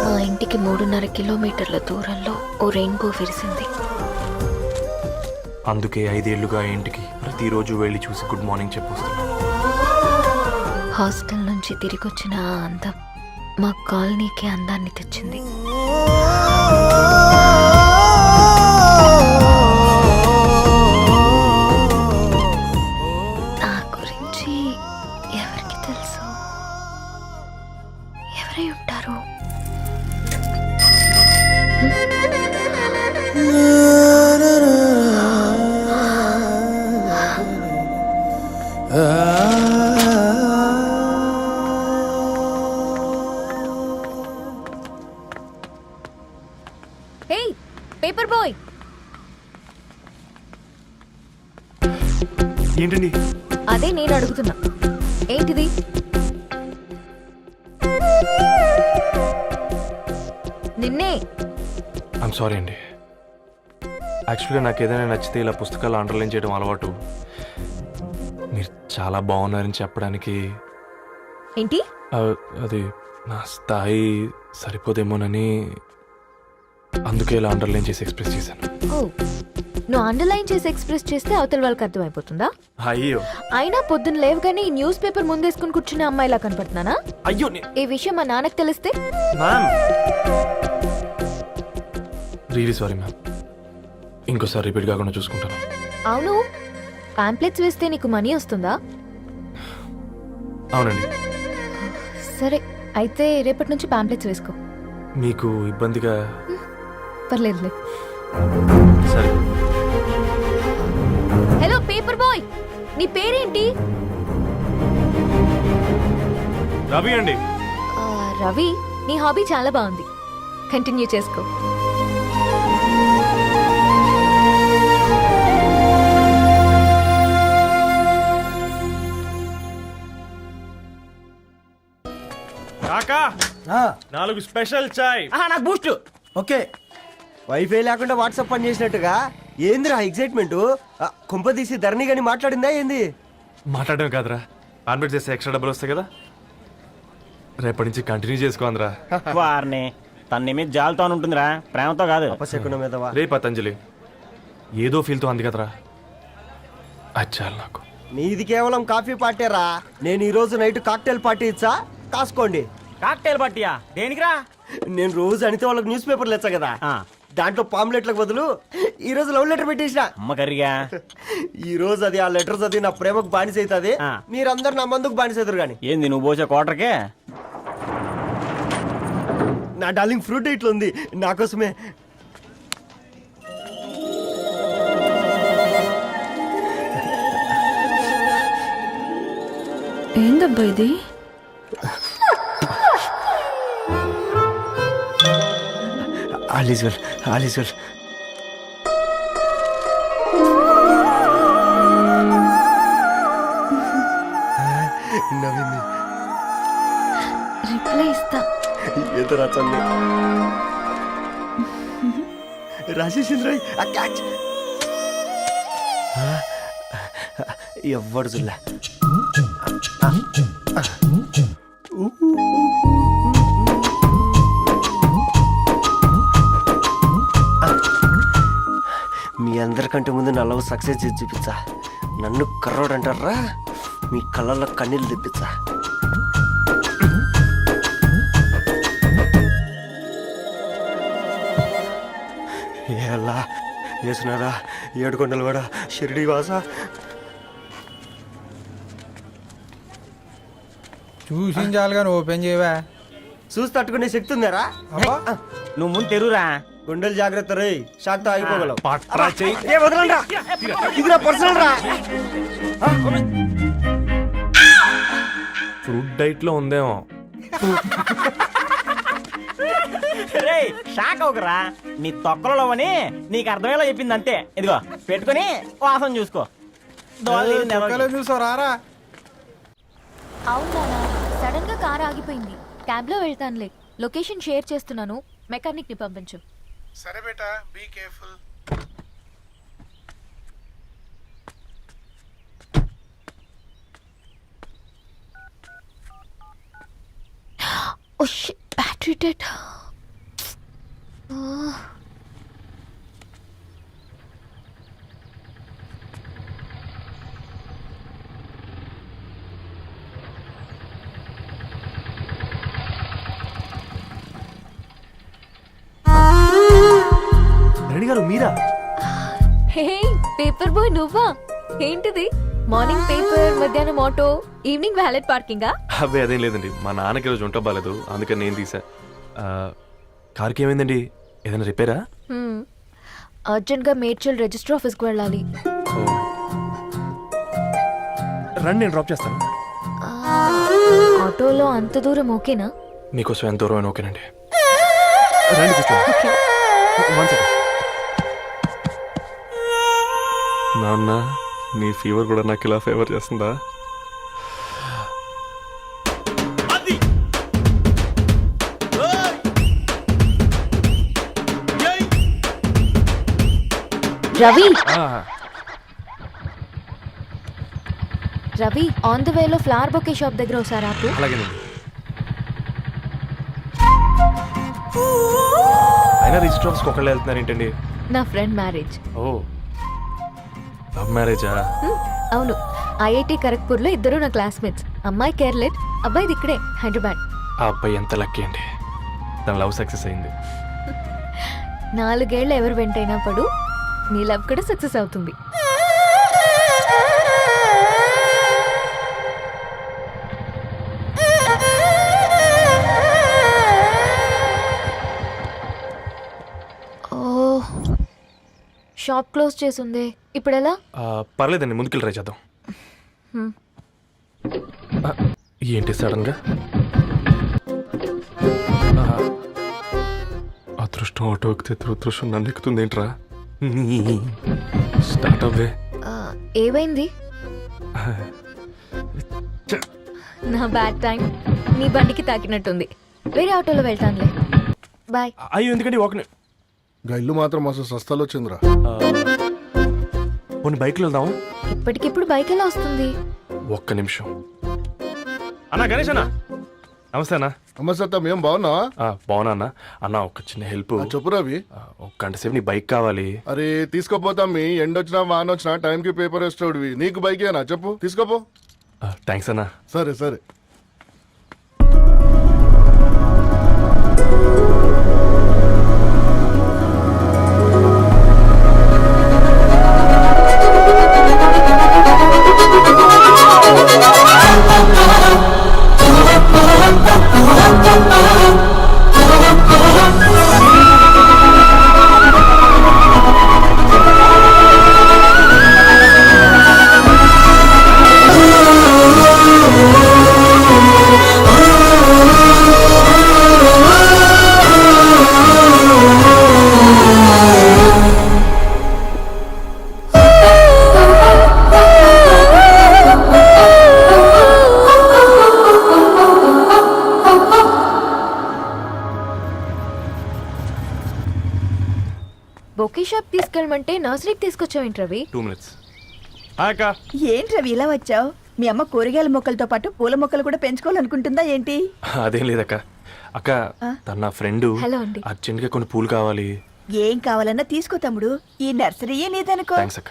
Speaker 2: మా ఇంటికి 3.5 కిలోమీటర్ల దూరంలో ఓ రెయిన్బో విరిసింది.
Speaker 1: అందుకే 5 ఏళ్లుగా ఇంటికి ప్రతిరోజు వెళ్ళి చూసి గుడ్ మార్నింగ్ చెప్పొస్తున్నాను.
Speaker 2: హాస్టల్ నుంచి తిరిగి వచ్చిన ఆ అందం మా కాలనీకి అందాన్ని తెచ్చింది. నా గురించి ఎవరికి తెలుసు? ఎవరై ఉంటారు? హే పేపర్ బాయ్,
Speaker 1: ఏంటండి?
Speaker 2: అదే నేను అడుగుతున్నా, ఏంటిది? నిన్నే.
Speaker 1: ఐమ్ సారీ అండి. యాక్చువల్గా నాకు ఏదైనా నచ్చితే ఇలా పుస్తకాలు అండర్లైన్ చేయడం అలవాటు. మీరు చాలా బాగున్నారని చెప్పడానికి
Speaker 2: ఏంటి?
Speaker 1: అది నా స్థాయి సరిపోదేమోనని అందుకే ఇలా అండర్లైన్ చేసి ఎక్స్ప్రెస్ చేశాను.
Speaker 2: ఓ, నువ్వు అండర్లైన్ చేసి ఎక్స్ప్రెస్ చేస్తే అవతల వాళ్ళకి అర్థమైపోతుందా?
Speaker 1: అయ్యో
Speaker 2: అయినా పొద్దున్న లేవగానే ఈ న్యూస్ పేపర్ ముందేసుకుని కూర్చునే అమ్మాయిలా కనపడుతున్నానా?
Speaker 1: అయ్యో
Speaker 2: ఈ విషయం మా నాన్నకి తెలిస్తే?
Speaker 1: Ma'am, really sorry ma'am. ఇంకోసారి రిపీట్ కాకుండా చూసుకుంటాను.
Speaker 2: అవును, పాంప్లెట్స్ వేస్తే నీకు మనీ వస్తుందా?
Speaker 1: అవునండి.
Speaker 2: సరే, అయితే రేపటి నుంచి పాంప్లెట్స్ వేసుకో.
Speaker 1: మీకు ఇబ్బందిగా?
Speaker 2: పర్లేదులే.
Speaker 1: సరే.
Speaker 2: హలో పేపర్ బాయ్, నీ పేరేంటి?
Speaker 1: రవి అండి.
Speaker 2: రవి, నీ హాబీ చాలా బాగుంది, కంటిన్యూ చేసుకో.
Speaker 1: కాకా, 4 స్పెషల్ చాయ్.
Speaker 13: నాకు బూస్ట్. ఓకే, వైఫై లేకుండా వాట్సాప్ పని చేసినట్టుగా ఏందిరా ఎగ్జైట్మెంట్? కుంప తీసి ధరణి గాని మాట్లాడిందా ఏంది?
Speaker 1: మాట్లాడడం కాదురా, కాన్వర్ట్ చేస్తే ఎక్స్ట్రా డబ్బులు వస్తాయి కదా, రేపటి నుంచి కంటిన్యూ చేసుకో అందరా.
Speaker 13: వారిని తన మీద జాలతో ఉంటుందిరా, ప్రేమతో కాదు. అపశకునం మీద
Speaker 1: రే పతంజలి, ఏదో ఫీల్తో అంది కదరా, అచ్చాలి నాకు.
Speaker 13: నీది కేవలం కాఫీ పార్టీరా, నేను ఈ రోజు నైట్ కాక్టైల్ పార్టీ ఇచ్చా, కాసుకోండి. కాక్టైల్ పార్టీయా? దేనికిరా? నేను రోజు అనితే వాళ్ళకి న్యూస్ పేపర్లు ఇచ్చా కదా, దాంట్లో పాంప్లెట్లకు బదులు ఈ రోజు లవ్ లెటర్ పెట్టేసిన. అమ్మకరిగా ఈ రోజు అది ఆ లెటర్ చదివి నా ప్రేమకు బానిస అవుతుంది, మీరందరు నా మందుకు బానిస అవుతారు. కానీ ఏంది నువ్వు పోసే కోటర్కే? నా డార్లింగ్ ఫ్రూట్ ఇట్లా ఉంది నా కోసమే.
Speaker 2: ఏందబ్బా ఇది?
Speaker 13: All is well, all is well. నవ్వింది.
Speaker 2: రిప్లై ఇస్తా.
Speaker 13: ఏదో రాచండి రాజేసింద్ర క్యాచ్. ఎవ్వడు చూడలే. మీ అందరికంటే ముందు నా లవ్ సక్సెస్ చేసి చూపించా. నన్ను కర్రోడు అంటారా, మీ కళ్ళల్లో కన్నీళ్ళు తెప్పించా. ఎలా వేసినారా ఏడుకొండలు కూడా షిరిడి వాస.
Speaker 11: చూసించాలి కానీ ఓపెన్ చేయవా?
Speaker 13: చూసి తట్టుకునే శక్తి ఉందారా? నువ్వు ముందు తెరురా, గుండెలు జాగ్రత్త రే, షాక్తో ఆగిపోగలవు. ఇది నా పర్సనల్ రా.
Speaker 1: ఫ్రూట్ డైట్ లో ఉందేమో.
Speaker 13: రే షాక్ అవకరా, నీ తొక్కలలో అని నీకు అర్థమయ్యేలా చెప్పింది అంతే. ఇదిగో పెట్టుకుని వాసన చూసుకో.
Speaker 11: చూసారా?
Speaker 2: అవునా, సడన్ గా కార్ ఆగిపోయింది, క్యాబ్ లో వెళ్తానులే. లొకేషన్ షేర్ చేస్తున్నాను, మెకానిక్ ని పంపించు.
Speaker 12: సరే బేటా, be careful.
Speaker 2: Oh shit, battery dead.
Speaker 1: Reddy గారు మీరా?
Speaker 2: హే పేపర్ బాయ్, నువ్వా? ఏంటిది? మార్నింగ్ పేపర్, మధ్యాహ్నం ఆటో, ఈవినింగ్ వ్యాలెట్ పార్కింగా?
Speaker 1: అబ్బాయి అదేం లేదండి, మా నాన్నకి రోజు ఉంట బాగాలేదు, అందుకని నేను తీసా. కార్కి ఏమైందండి? ఏదైనా రిపేరా?
Speaker 2: అర్జెంట్ గా మేడ్చల్ రిజిస్టర్ ఆఫీస్కి వెళ్ళాలి.
Speaker 1: రండి నేను డ్రాప్ చేస్తాను.
Speaker 2: ఆటోలో అంత దూరం ఓకేనా?
Speaker 1: మీకోసం ఎంత దూరం అయినా ఓకేనండి. రండి కూర్చోండి. One second. నాన్న నీ ఫీవర్ కూడా నాకు ఇలా ఫేవర్ చేస్తుందా?
Speaker 2: రవి రవి ఆన్ ద వేలో ఫ్లవర్ బొకే షాప్ దగ్గర ఒకసారి ఆపు.
Speaker 1: అలాగేనండి. అయినా రిజిస్టర్ ఆఫీస్కి ఒకళ్ళు వెళ్తున్నారు ఏంటండి?
Speaker 2: నా ఫ్రెండ్ మ్యారేజ్.
Speaker 1: ఓ లవ్ మ్యారేజా?
Speaker 2: అవును, ఐఐటి ఖరగ్పూర్లో ఇద్దరు నా క్లాస్మేట్స్. అమ్మాయి కేర్లెట్, అబ్బాయిది ఇక్కడే హైదరాబాద్.
Speaker 1: ఆ అబ్బాయి ఎంత లక్కీ అండి, తన లవ్ సక్సెస్ అయింది.
Speaker 2: 4 ఏళ్ళు ఎవరు వెంటైనా పడు, నీ లవ్ కూడా సక్సెస్ అవుతుంది. ఓ షాప్ క్లోజ్ చేసింది, ఇప్పుడు ఎలా?
Speaker 1: పర్లేదండి, ముందుకెళ్ళి ట్రై చేద్దాం. ఏంటి సడన్గా? అదృష్టం ఆటో ఎక్కితే దురదృష్టం నన్ను ఎక్కుతుంది ఏంట్రా? స్టార్ట్ అవ్వే.
Speaker 2: ఏమైంది? నా బ్యాడ్ టైం నీ బండికి తాకినట్టుంది. వేరే ఆటోలో వెళ్తానులే, బాయ్.
Speaker 1: అయ్యో ఎందుకండి ఒక
Speaker 12: ఇల్లు మాత్రం అసలు సస్తాలో వచ్చిందిరా.
Speaker 1: కొన్ని బైక్లో వెళ్దాం.
Speaker 2: ఇప్పటికిప్పుడు బైక్ ఎలా వస్తుంది?
Speaker 1: ఒక్క నిమిషం. అన్నా గణేష్ అన్న, నమస్తే అన్న.
Speaker 12: నమస్తే, ఏం బాగున్నావా?
Speaker 1: బాగున్నా అన్న. అన్న ఒక చిన్న హెల్ప్.
Speaker 12: చెప్పు రవి.
Speaker 1: ఒక గంట సేపు నీ బైక్ కావాలి.
Speaker 12: అరే తీసుకోపోతాం, మీ ఎండొచ్చినా వానొచ్చినా టైంకి పేపర్ వేస్తాడువి. నీకు బైకేనా చెప్పు, తీసుకోపో.
Speaker 1: థ్యాంక్స్ అన్న.
Speaker 12: సరే సరే.
Speaker 2: బొకే షాప్ తీసుకెళ్ళమంటే నర్సరీకి తీసుకొచ్చావేంటి రవి?
Speaker 1: 2 minutes.
Speaker 4: ఏంటి రవి ఇలా వచ్చావు? మీ అమ్మ కూరగాయల మొక్కలతో పాటు పూల మొక్కలు కూడా పెంచుకోవాలనుకుంటుందా ఏంటి?
Speaker 1: అదేం లేదక్క. అక్క తన నా ఫ్రెండ్,
Speaker 2: హలో అండి.
Speaker 1: అర్జెంట్గా కొన్ని పూలు కావాలి.
Speaker 4: ఏం కావాలన్నా తీసుకో తమ్ముడు, ఈ నర్సరీయే నీదనుకో.
Speaker 1: థ్యాంక్స్ అక్క.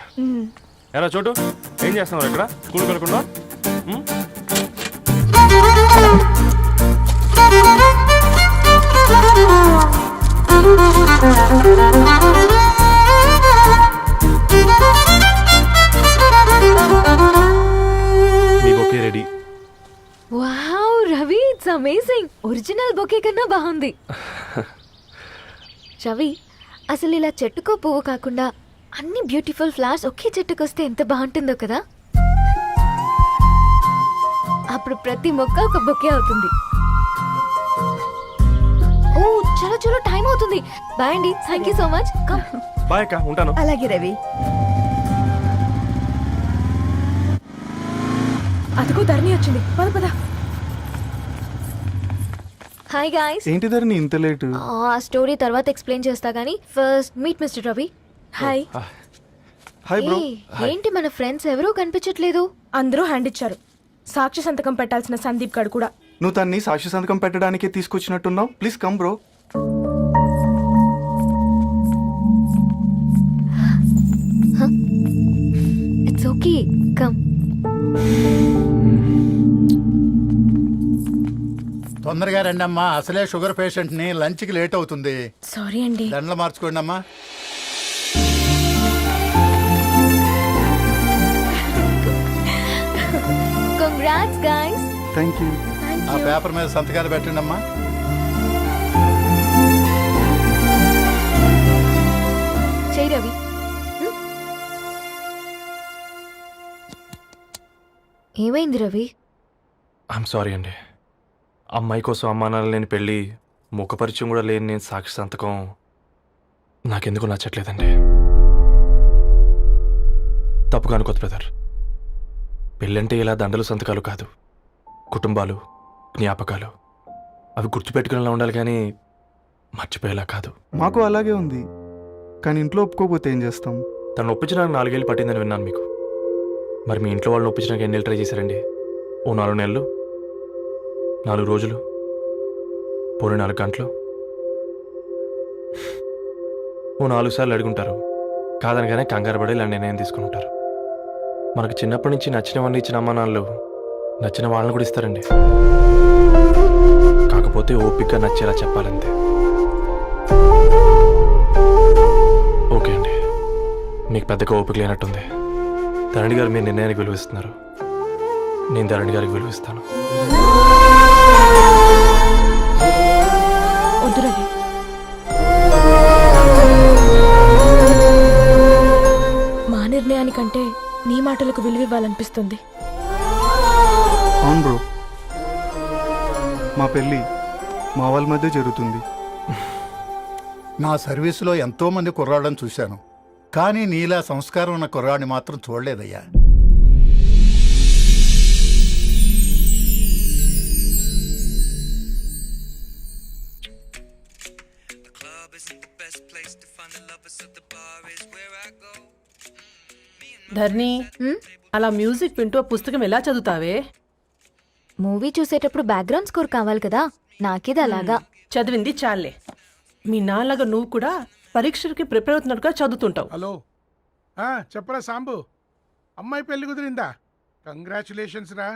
Speaker 1: ఎలా చోటు ఏం చేస్తున్నావు ఇక్కడ? స్కూల్ కనుకుండా మీ bouquet ready.
Speaker 2: Wow Ravi, it's amazing. Original bouquet కన్నా బాగుంది. రవి, అసలు ఇలా చెట్టుకో పువ్వు కాకుండా అన్ని బ్యూటిఫుల్ ఫ్లవర్స్ ఒకే చెట్టుకొస్తే ఎంత బాగుంటుందో కదా. అప్పుడు ప్రతి మొక్క ఒక బొకే అవుతుంది. ఓ చలో చలో, టైం అవుతుంది. బాయ్ అండి, thank you so much.
Speaker 1: Bye అక్క, ఉంటాను.
Speaker 4: అలాగే రవి.
Speaker 2: అదిగో ధరణి వచ్చింది, పద పద. Hi guys.
Speaker 1: ఏంటి ధరణి ఇంత లేటు?
Speaker 2: ఆ స్టోరీ తర్వాత ఎక్స్ప్లెయిన్ చేస్తా గానీ first meet mister Ravi. Hi.
Speaker 1: Hi bro.
Speaker 2: ఏంటి మన ఫ్రెండ్స్ ఎవరూ కనిపించట్లేదు? అందరూ హ్యాండ్ ఇచ్చారు. సాక్షి సంతకం పెట్టాల్సిన సందీప్ గడు కూడా.
Speaker 1: నువ్వు తన్ని సాక్షి సంతకం పెట్టడానికే తీసుకొచ్చినట్టున్నావు. Please come bro.
Speaker 2: It's okay, come.
Speaker 14: తొందరగా రండి అమ్మా, అసలే షుగర్ పేషెంట్ ని, లంచ్ కి లేట్ అవుతుంది.
Speaker 2: సారీ అండి.
Speaker 14: దండలు మార్చుకోండి అమ్మా.
Speaker 2: Congrats guys.
Speaker 1: Thank you.
Speaker 14: ఆ పేపర్ మీద సంతకాలు పెట్టండి అమ్మా.
Speaker 2: చేయి రవి. ఏమైంది రవి?
Speaker 1: ఐఎమ్ సారీ అండి. అమ్మాయి కోసం అమ్మానాలు లేని పెళ్ళి, ముఖపరిచయం కూడా లేని నేను సాక్షి సంతకం నాకెందుకు నచ్చట్లేదండి. తప్పుగా అనుకోదు బ్రదర్. పెళ్ళంటే ఇలా దండలు సంతకాలు కాదు, కుటుంబాలు, జ్ఞాపకాలు. అవి గుర్తుపెట్టుకునేలా ఉండాలి కానీ మర్చిపోయేలా కాదు.
Speaker 9: మాకు అలాగే ఉంది, కానీ ఇంట్లో ఒప్పుకోకపోతే ఏం చేస్తాం?
Speaker 1: తను ఒప్పించడానికి 4 ఏళ్ళు పట్టిందని విన్నాను మీకు. మరి మీ ఇంట్లో వాళ్ళని ఒప్పించడానికి ఎన్ని ఏళ్ళు ట్రై చేశారండి? ఓ 4 నెలలు, 4 రోజులు, పోనీ 4 గంటలు, ఓ 4 సార్లు అడుగుంటారు. కాదనగానే కంగారు పడి ఇలా నిర్ణయం తీసుకుని ఉంటారు. మనకు చిన్నప్పటి నుంచి నచ్చినవన్నీ ఇచ్చిన అమ్మ నాన్నలు నచ్చిన వాళ్ళని కూడా ఇస్తారండి. కాకపోతే ఓపికగా నచ్చేలా చెప్పాలంతే. ఓకే అండి, మీకు పెద్దగా ఓపిక లేనట్టుంది. ధరణి గారు మీ నిర్ణయానికి విలువిస్తున్నారు, నేను ధరణి గారికి విలువిస్తాను.
Speaker 2: వద్దు రవి. మా నిర్ణయానికంటే నీ మాటలకు విలువివ్వాలనిపిస్తుంది.
Speaker 9: అవును బ్రో, మా పెళ్ళి మా వాళ్ళ మధ్య జరుగుతుంది.
Speaker 14: నా సర్వీసులో ఎంతో మంది కుర్రాళ్ళని చూశాను, కానీ నీలా సంస్కారం ఉన్న కుర్రాడిని మాత్రం చూడలేదయ్యా.
Speaker 4: ధర్ని, అలా మ్యూజిక్ వింటూ పుస్తకం ఎలా చదువుతావే?
Speaker 2: మూవీ చూసేటప్పుడు బ్యాక్గ్రౌండ్ స్కోర్ కావాలి కదా, నాకిది అలాగా.
Speaker 4: చదివింది చాలే. మీ నాన్నగా నువ్వు కూడా పరీక్షలకి ప్రిపేర్ అవుతున్నట్టుగా చదువుతుంటావు.
Speaker 12: హలో, చెప్పరా సాంబు, అమ్మాయి పెళ్లి కుదిరిందా? కంగ్రాచులేషన్స్ రా.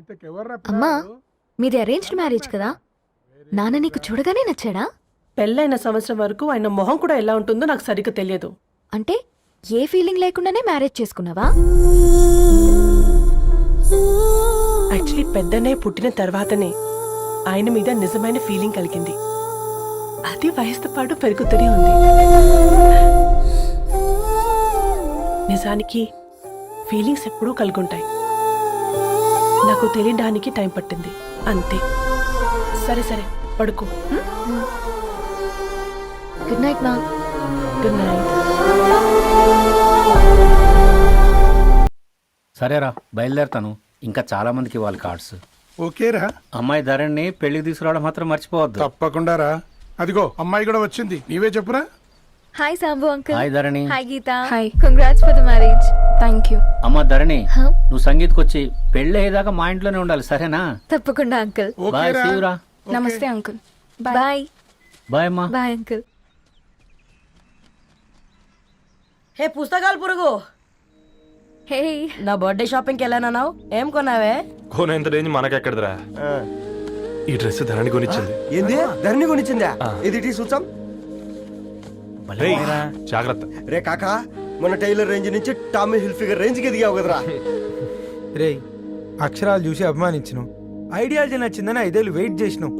Speaker 12: ఇంతకెవర్రా
Speaker 2: అమ్మా,
Speaker 12: పిల్లాడు?
Speaker 2: మీది అరేంజ్డ్ మ్యారేజ్ కదా, నాన్న నీకు చూడగానే నచ్చాడా?
Speaker 4: పెళ్ళైన సంవత్సరం వరకు ఆయన మొహం కూడా ఎలా ఉంటుందో నాకు సరిగ్గా తెలియదు.
Speaker 2: అంటే ఏ ఫీలింగ్ లేకుండానే మ్యారేజ్ చేసుకున్నావా?
Speaker 4: యాక్చువల్లీ పెద్దనే పుట్టిన తర్వాతనే ఆయన మీద నిజమైన ఫీలింగ్ కలిగింది. అది వయసుతో పాటు పెరుగుతూనే ఉంది. నిజానికి ఫీలింగ్స్ ఎప్పుడూ కలుగుంటాయి, నాకు తెలియడానికి టైం పట్టింది అంతే. సరే సరే, పడుకో.
Speaker 2: గుడ్ నైట్ మా.
Speaker 4: Good night.
Speaker 13: సరేరా, బయలుదేరతాను. ఇంకా చాలా మందికి ఇవ్వాలి కార్డ్స్.
Speaker 12: ఓకేరా,
Speaker 13: అమ్మాయి ధరణి పెళ్లికి తీసుకురావడం మాత్రం మర్చిపోవద్దు.
Speaker 12: తప్పకుండా రా. అదిగో అమ్మాయి కూడా వచ్చింది, నీవే చెప్పురా.
Speaker 2: Hi Sambu uncle.
Speaker 13: Hi Dharani.
Speaker 2: Hi Geetha. Hi, congrats for the marriage. Thank you.
Speaker 13: అమ్మ ధరణి, నువ్వు సంగీత్కి వచ్చి పెళ్లి అయ్యేదాకా మా ఇంట్లోనే ఉండాలి, సరేనా?
Speaker 2: తప్పకుండా అంకుల్.
Speaker 13: బాయ్,
Speaker 12: ఓకేరా?
Speaker 13: సీయురా.
Speaker 2: నమస్తే అంకుల్. బాయ్.
Speaker 13: బాయ్ అమ్మా.
Speaker 2: Bye uncle.
Speaker 4: హే పుస్తకాలు పురుగు,
Speaker 2: హే,
Speaker 4: నా బర్త్డే షాపింగ్కి వెళ్ళానన్నావు, ఏం కొన్నావే?
Speaker 1: కోనేంత రేంజ్ మనకెక్కడదిరా. ఈ డ్రెస్ ధరణి కొనిచ్చింది.
Speaker 13: ఏంది ధరణి కొనిచ్చిందా? ఇది టీ సూచం.
Speaker 1: రేయ్, జాగ్రత్త.
Speaker 13: రే కాకా, మన టైలర్ రేంజ్ నుంచి టామీ హిల్ఫిగర్ రేంజ్ కి ఎదిగావు కదరా.
Speaker 9: రే, అక్షరాలు చూసి అభిమానించను, ఐడియాలజీ నచ్చిందని 5 ఏళ్ళు వెయిట్ చేసినావు.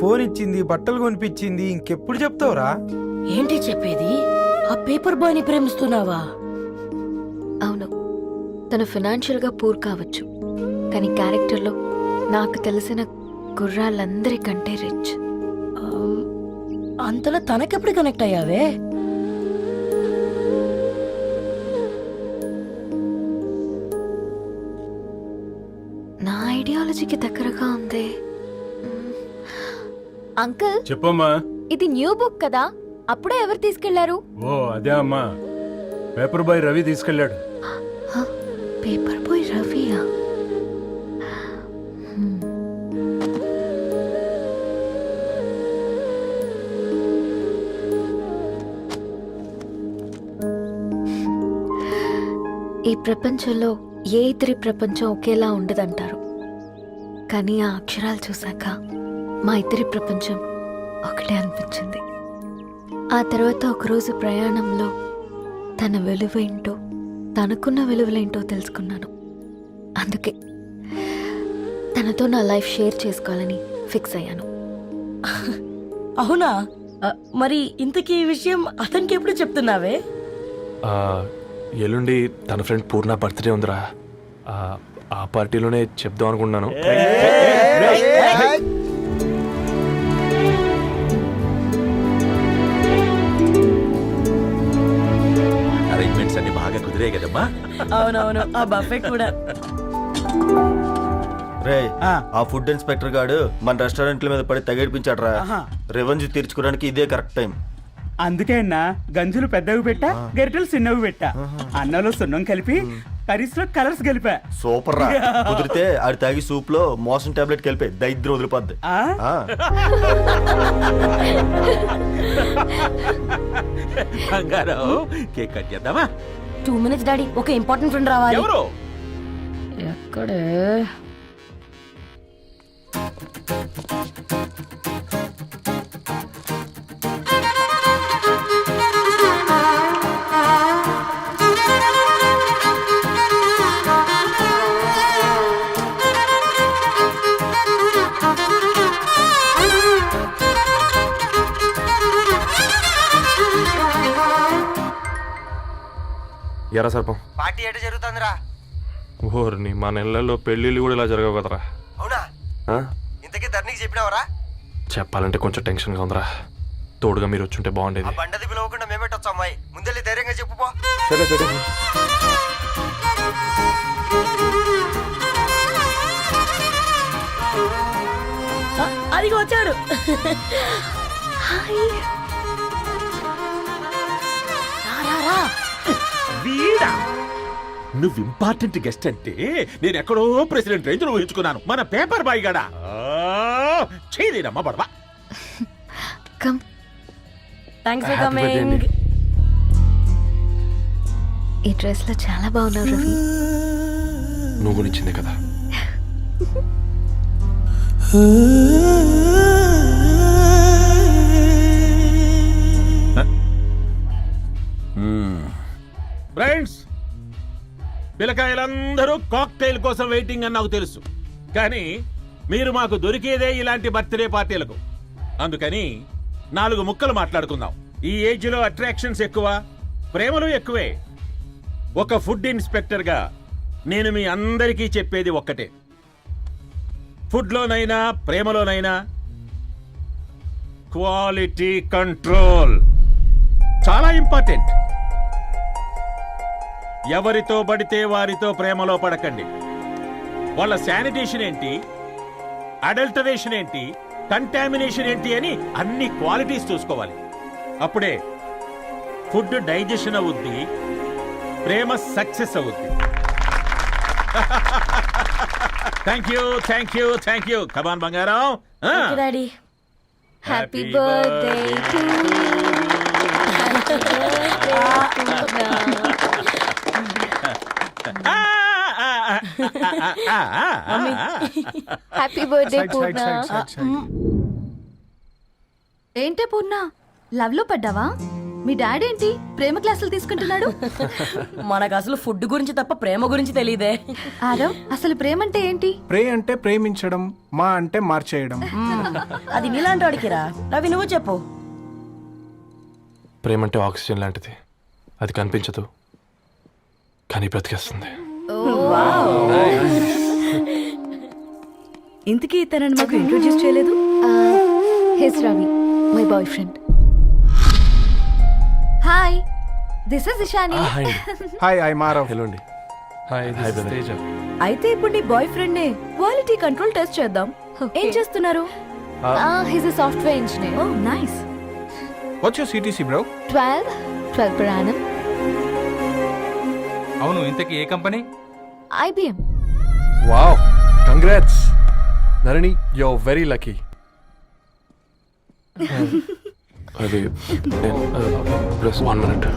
Speaker 9: ఫోన్ ఇచ్చింది, బట్టలు కొనిపించింది, ఇంకెప్పుడు చెప్తావురా?
Speaker 4: ఏంటి చెప్పేది? ఆ పేపర్ బాయ్ ని ప్రేమిస్తున్నావా?
Speaker 2: అవును, తను ఫినాన్షియల్గా పూర్ కావచ్చు, కానీ క్యారెక్టర్లో నాకు తెలిసిన కుర్రాళ్ళందరికంటే రిచ్.
Speaker 4: అంతలా తనకెప్పుడు కనెక్ట్ అయ్యావే?
Speaker 2: నా ఐడియాలజీకి దగ్గరగా ఉంది. అంకుల్,
Speaker 11: చెప్పమ్మా.
Speaker 2: ఇది న్యూ బుక్ కదా, అప్పుడే ఎవరు తీసుకెళ్లారు?
Speaker 11: ఓ అదే అమ్మా, పేపర్ బాయ్ రవి తీసుకెళ్ళాడు.
Speaker 2: పేపర్ బాయ్ రవియా? ఈ ప్రపంచంలో ఏ ఇద్దరి ప్రపంచం ఒకేలా ఉండదంటారు, కానీ ఆ అక్షరాలు చూశాక మా ఇద్దరి ప్రపంచం ఒకటే అనిపించింది. ఆ తర్వాత ఒకరోజు ప్రయాణంలో తన విలువేంటో, తనకున్న విలువలేంటో తెలుసుకున్నాను. అందుకే తనతో నా లైఫ్ షేర్ చేసుకోవాలని ఫిక్స్ అయ్యాను.
Speaker 4: అవునా? మరి ఇంతకీ ఈ విషయం అతనికి ఎప్పుడు చెప్తున్నావే?
Speaker 1: ఎల్లుండి తన ఫ్రెండ్ పూర్ణ బర్త్డే ఉందిరా. ఆ పార్టీలోనే చెప్దాం అనుకున్నాను.
Speaker 5: అరేంజ్మెంట్స్ అన్ని బాగా కుదిరాయి కదమ్మా.
Speaker 4: అవునవును, ఆ బఫే కూడా.
Speaker 13: రే ఆ ఫుడ్ ఇన్స్పెక్టర్ గాడు మన రెస్టారెంట్ల మీద పడి తగేడిపించాడ్రా. రెవెన్యూ తీర్చుకోవడానికి ఇదే కరెక్ట్ టైం.
Speaker 9: అందుకే అన్న గంజులు పెద్దవి పెట్టా, గరిటెలు చిన్నవి పెట్టా. అన్నంలో సున్నం కలిపి కర్రీస్ లో కలర్స్ కలిపా.
Speaker 13: సూపర్ రా. కుదిరితే ఆడి తాగి సూప్ లో మోషన్ టాబ్లెట్ కలిపి దరిద్రం వదిలిపోద్ది.
Speaker 5: బంగారం కేక్ కట్ చేద్దామా?
Speaker 7: 2 minutes డాడీ, ఒక ఇంపార్టెంట్ ఫ్రెండ్ రావాలి.
Speaker 5: ఎవరు?
Speaker 7: ఎక్కడే?
Speaker 1: ఎరా సర్పం,
Speaker 13: పార్టీ ఎట జరుగుతుందిరా?
Speaker 1: ఓర్ని మా నెలల్లో పెళ్ళిళ్ళు కూడా ఇలా జరగవు కదరా.
Speaker 13: అవునా?
Speaker 1: ఆ?
Speaker 13: ఇంతకీ ధరణికి చెప్పినావరా?
Speaker 1: చెప్పాలంటే కొంచెం టెన్షన్గా ఉందిరా. తోడుగా మీరు వచ్చుంటే బాగుండేది.
Speaker 13: బండది పిలవకుండా మేమెట్టొచ్చు అమ్మాయి. ముందెళ్ళి ధైర్యంగా చెప్పుపో.
Speaker 1: సరే సరే.
Speaker 4: అదిగో వచ్చాడు.
Speaker 5: వీడా? నువ్వు ఇంపార్టెంట్ గెస్ట్ అంటే నేను ఎక్కడో ప్రెసిడెంట్ రేంజ్ లో ఊహించుకున్నాను. మన పేపర్ బాయ్ గడా చేయలేనమ్మా బడవా.
Speaker 4: Thanks for
Speaker 1: Happy birthday
Speaker 4: coming.
Speaker 1: అండి.
Speaker 7: ఈ డ్రెస్ లో చాలా బాగున్నావు రవి.
Speaker 1: నువ్వు గురించిందే కదా.
Speaker 5: ఫ్రెండ్స్, పిల్లకాయలందరూ కాక్టైల్ కోసం వెయిటింగ్ అని నాకు తెలుసు. కానీ మీరు మాకు దొరికేదే ఇలాంటి బర్త్డే పార్టీలకు. అందుకని 4 ముక్కలు మాట్లాడుకుందాం. ఈ ఏజ్ లో అట్రాక్షన్స్ ఎక్కువ, ప్రేమలు ఎక్కువే. ఒక ఫుడ్ ఇన్స్పెక్టర్ గా నేను మీ అందరికీ చెప్పేది ఒక్కటే. ఫుడ్ లోనైనా ప్రేమలోనైనా క్వాలిటీ కంట్రోల్ చాలా ఇంపార్టెంట్. ఎవరితో పడితే వారితో ప్రేమలో పడకండి. వాళ్ళ శానిటేషన్ ఏంటి, అడల్టరేషన్ ఏంటి, కంటామినేషన్ ఏంటి అని అన్ని క్వాలిటీస్ చూసుకోవాలి. అప్పుడే ఫుడ్ డైజెషన్ అవుద్ది, ప్రేమ సక్సెస్ అవుద్ది. Thank you thank you thank you. Come on బంగారం.
Speaker 4: Daddy
Speaker 7: happy birthday to happy birthday Purna. ఏంటే పూర్ణ, లవ్ లో పడ్డావా? మీ డాడీ ఏంటి ప్రేమ క్లాసులు తీసుకుంటున్నాడు?
Speaker 4: మనకు అసలు ఫుడ్ గురించి తప్ప ప్రేమ గురించి తెలియదే.
Speaker 7: ఆరవ్, అసలు ప్రేమ అంటే ఏంటి?
Speaker 9: ప్రే అంటే ప్రేమించడం, మా అంటే మార్చేయడం.
Speaker 4: అది నీలాంటి వాడికిరా. రవి నువ్వు చెప్పు.
Speaker 1: ప్రేమ అంటే ఆక్సిజన్ లాంటిది. అది కనిపించదు కానీ బ్రతికేస్తుంది.
Speaker 4: ఇంతకీ తనని మాకు ఇంట్రొడ్యూస్ చేయలేదు.
Speaker 7: He's Ravi, my boyfriend. Hi, this is Ishani.
Speaker 9: Hi, I Maarav.
Speaker 1: Hello అండి. హాయ్ తేజ.
Speaker 4: అయితే ఇప్పుడు నీ బాయ్ ఫ్రెండ్ నే క్వాలిటీ కంట్రోల్ టెస్ట్ చేద్దాం. ఏం చేస్తున్నారు?
Speaker 7: He's a software engineer.
Speaker 4: Oh nice.
Speaker 9: What's your CTC bro?
Speaker 7: 12 per annum.
Speaker 9: అవును, ఇంతకీ ఏ company?
Speaker 7: IBM.
Speaker 1: Wow, congrats Narani, you are very lucky. అది ప్లస్ 1 minute.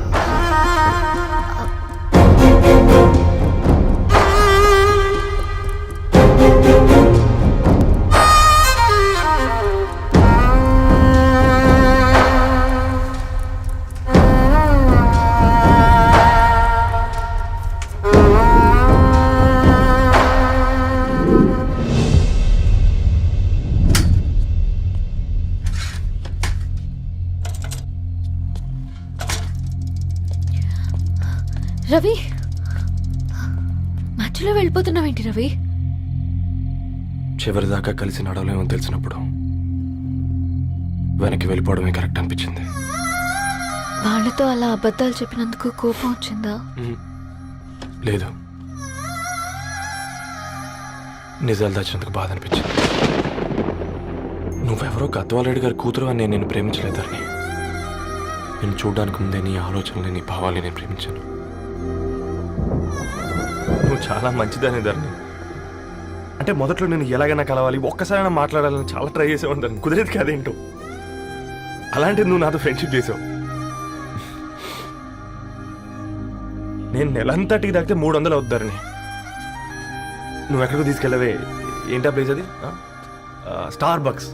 Speaker 7: రవి, మ్యాట్రిమోనీ మధ్యలో వెళ్ళిపోతున్నావేంటి రవి?
Speaker 1: చివరిదాకా కలిసి నడవలేమని తెలిసినప్పుడు వెనక్కి వెళ్ళిపోవడమే కరెక్ట్ అనిపించింది.
Speaker 7: వాళ్ళతో అలా అబద్ధాలు చెప్పినందుకు కోపం వచ్చిందా?
Speaker 1: లేదు, నిజాలు దాచినందుకు బాధ అనిపించింది. నువ్వెవరో గద్వాలరెడ్డి గారి కూతురు అని నేను నిన్ను ప్రేమించలేదని. నేను చూడడానికి ముందే నీ ఆలోచనలు, నీ భావాలని నేను ప్రేమించాను. నువ్వు చాలా మంచిదని ధరణి. అంటే మొదట్లో నేను ఎలాగైనా కలవాలి, ఒక్కసారైనా మాట్లాడాలని చాలా ట్రై చేసేవాడిని ధరణి. కుదిరేది కాదేంటో. అలాంటిది నువ్వు నాతో ఫ్రెండ్షిప్ చేసావు. నేను నెలంతటికి తాగితే 300 అవుతారని. నువ్వు ఎక్కడికి తీసుకెళ్ళవే? ఏంటా ప్లేస్ అది? Star bucks.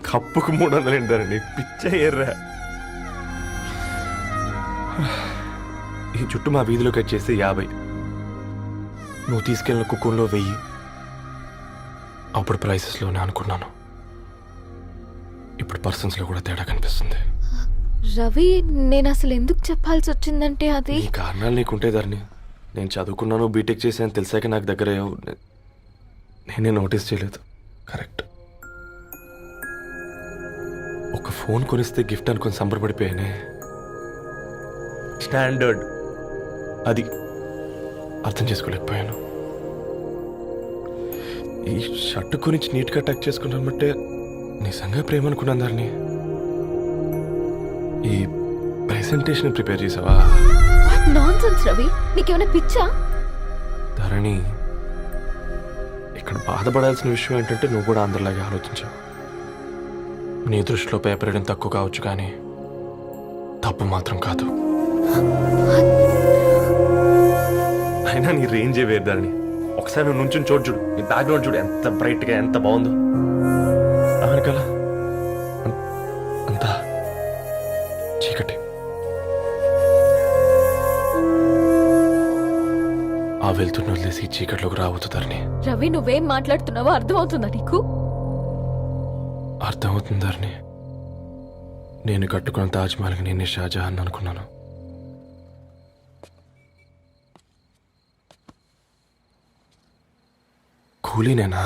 Speaker 1: కప్పుకు 300 ఏంటారండి, పిచ్చ ఎర్రా. ఈ చుట్టూ మా వీధిలో కట్ చేస్తే 50. నువ్వు తీసుకెళ్ళిన కుక్కర్లో 1000. అప్పుడు ప్రైసెస్లోనే అనుకున్నాను, ఇప్పుడు పర్సన్స్లో కూడా తేడా కనిపిస్తుంది.
Speaker 7: రవి, నేను అసలు ఎందుకు చెప్పాల్సి వచ్చిందంటే అది
Speaker 1: నీ కారణాలు నీకుంటే ధరణి. నేను చదువుకున్నాను, బీటెక్ చేశాను తెలిసాక నాకు దగ్గర నేనే నోటీస్ చేయలేదు. కరెక్ట్. ఒక ఫోన్ కొనిస్తే గిఫ్ట్ అనుకొని సంబరపడిపోయానే. స్టాండర్డ్ అది అర్థం చేసుకోలేకపోయాను. ఈ షర్ట్ గురించి నీట్గా టచ్ చేసుకున్నామంటే నిజంగా ప్రేమ అనుకున్నాను ధరణి. ఈ ప్రెజెంటేషన్ ప్రిపేర్ చేసావా?
Speaker 7: నాన్సెన్స్ రవి, నీకేమైనా పిచ్చా?
Speaker 1: ధరణి, ఇక్కడ బాధపడాల్సిన విషయం ఏంటంటే నువ్వు కూడా అందరిలాగే ఆలోచించావు. నీ దృష్టిలో పేపర్ వేయడం తక్కువ కావచ్చు, కానీ తప్పు మాత్రం కాదు. అయినా నీ రేంజే వేరు ధరణి. ఒకసారి నువ్వు నుంచుని చూడు, నీ బ్యాక్గ్రౌండ్ చూడు ఎంత బ్రైట్గా, ఎంత బాగుందో. వెనకాల అంతా చీకటి. ఆ వెళ్తున్న వదిలేసి చీకట్లోకి రావద్దుతారని.
Speaker 7: రవి, నువ్వేం మాట్లాడుతున్నావో అర్థమవుతుందా నీకు?
Speaker 1: అర్థమవుతుందారని. నేను కట్టుకున్న తాజ్మహల్కి నేనే షాజహాన్ అనుకున్నాను. కూలీనేనా?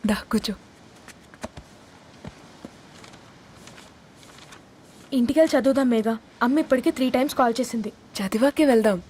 Speaker 6: దా కూర్చో.
Speaker 2: ఇంటికెళ్ళి చదువుదాం మేఘా. అమ్మ ఇప్పటికే 3 times కాల్ చేసింది.
Speaker 6: చదివాకే వెళ్దాం.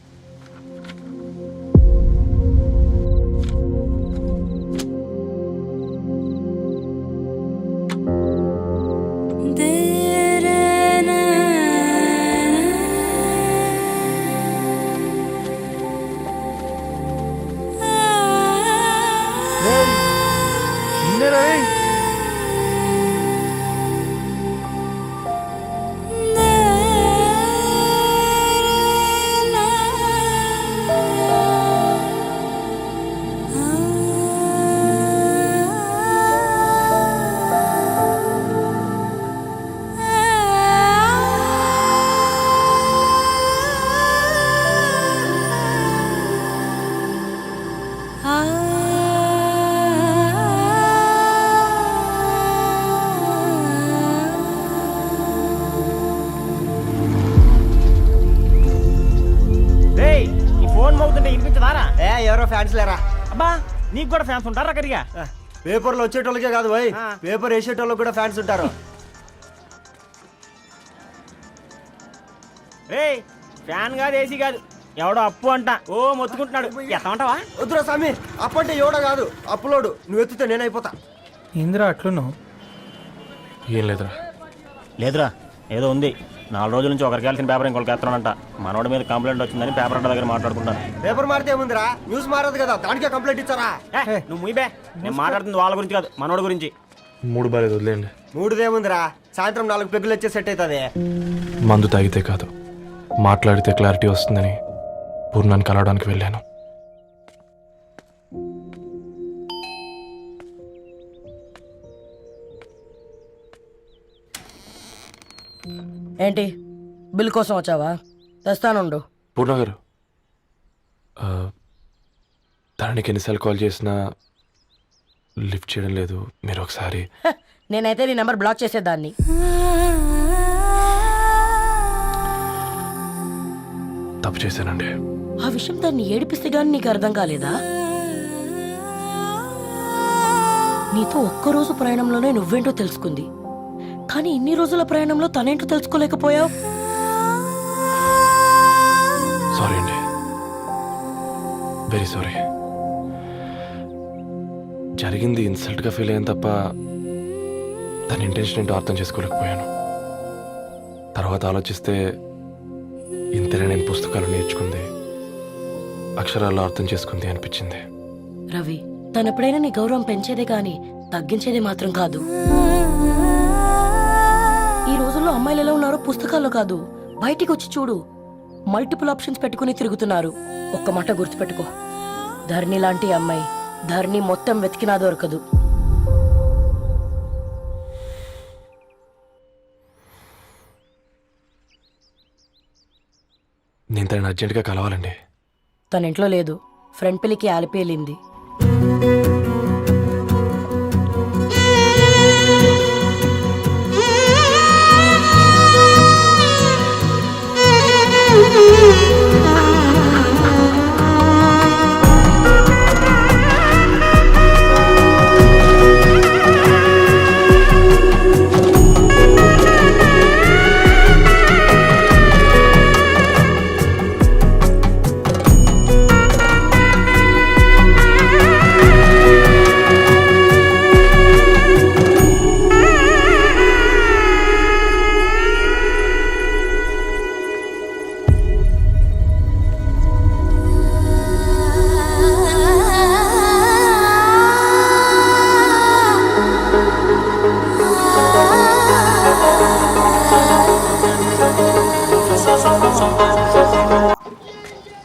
Speaker 13: ఎవరో ఫ్యాన్స్ లేరా? అబ్బా, నీకు కూడా ఫ్యాన్స్ ఉంటారా? కరిగా
Speaker 3: పేపర్లో వచ్చేటోళ్ళకే కాదు భయ్, పేపర్ వేసేటోళ్ళకి కూడా ఫ్యాన్స్ ఉంటారు.
Speaker 13: ఫ్యాన్ కాదు, ఏసీ కాదు, ఎవడో అప్పు అంట ఓ మొత్తుకుంటున్నాడు. ఎత్తామంటావా?
Speaker 3: వద్దురా స్వామి, అప్పు అంటే ఎవడో కాదు, అప్పులోడు. నువ్వు ఎత్తితే నేనైపోతా.
Speaker 9: ఇంద్రా అట్లున్నావు?
Speaker 1: ఏం లేదురా.
Speaker 13: లేదురా, ఏదో ఉంది. 4 రోజుల నుంచి ఒకరికి వెళ్ళిన పేపర్ ఇంకొకరికి ఎత్తనంట. మనోడి మీద కంప్లైంట్ వచ్చిందని పేపర్ అడ్డ దగ్గర మాట్లాడుకుంటాను.
Speaker 3: పేపర్ మారితే ఏముందిరా, న్యూస్ మారదు కదా, దానికే కంప్లైంట్ ఇచ్చారా?
Speaker 13: నువ్వు ముయ్యబే, నేను మాట్లాడుతుంది వాళ్ళ గురించి కాదు, మనోడి గురించి.
Speaker 1: 3 బాలేదు, వదిలేండి.
Speaker 3: 3దేముందిరా, సాయంత్రం 4 పెగ్గులు వచ్చే సెట్ అవుతుంది.
Speaker 1: మందు తాగితే కాదు, మాట్లాడితే క్లారిటీ వస్తుందని పూర్ణాన్ని కలవడానికి వెళ్ళాను.
Speaker 13: ఏంటి బిల్ కోసం వచ్చావా? తెస్తానుండు.
Speaker 1: పూర్ణ గారు, తనకి ఎన్నిసార్లు కాల్ చేసినా లిఫ్ట్ చేయడం లేదు. మీరు ఒకసారి
Speaker 13: నేనైతే నీ నెంబర్ బ్లాక్ చేసేదాన్ని.
Speaker 1: తప్పు చేశానండి.
Speaker 13: ఆ విషయం దాన్ని ఏడిపిస్తే గానీ నీకు అర్థం కాలేదా? నీతో ఒక్కరోజు ప్రయాణంలోనే నువ్వేంటో తెలుసుకుంది, కానీ ఇన్ని రోజుల ప్రయాణంలో తనేంటో తెలుసుకోలేకపోయావు.
Speaker 1: సారీ అండి, వెరీ సారీ. జరిగింది ఇన్సల్ట్గా ఫీల్ అయ్యాను తప్ప తన ఇంటెన్షన్ ఏంటో అర్థం చేసుకోలేకపోయాను. తర్వాత ఆలోచిస్తే ఇంతనే నేను పుస్తకాలు నేర్చుకుంది, అక్షరాల్లో అర్థం చేసుకుంది అనిపించింది.
Speaker 13: రవి, తనెప్పుడైనా నీ గౌరవం పెంచేదే గాని తగ్గించేదే మాత్రం కాదు. ఈ రోజుల్లో అమ్మాయిలు ఎలా ఉన్నారో పుస్తకాల్లో కాదు, బయటికి వచ్చి చూడు. మల్టిపుల్ ఆప్షన్స్ పెట్టుకుని తిరుగుతున్నారు. ఒక్క మాట గుర్తుపెట్టుకో, ధరణి లాంటి అమ్మాయి ధరణి మొత్తం వెతికినా దొరకదు.
Speaker 1: నేను తనని అర్జెంటుగా కలవాలండి.
Speaker 13: తన ఇంట్లో లేదు, ఫ్రెండ్ పెళ్లికి ఆలిపేలింది.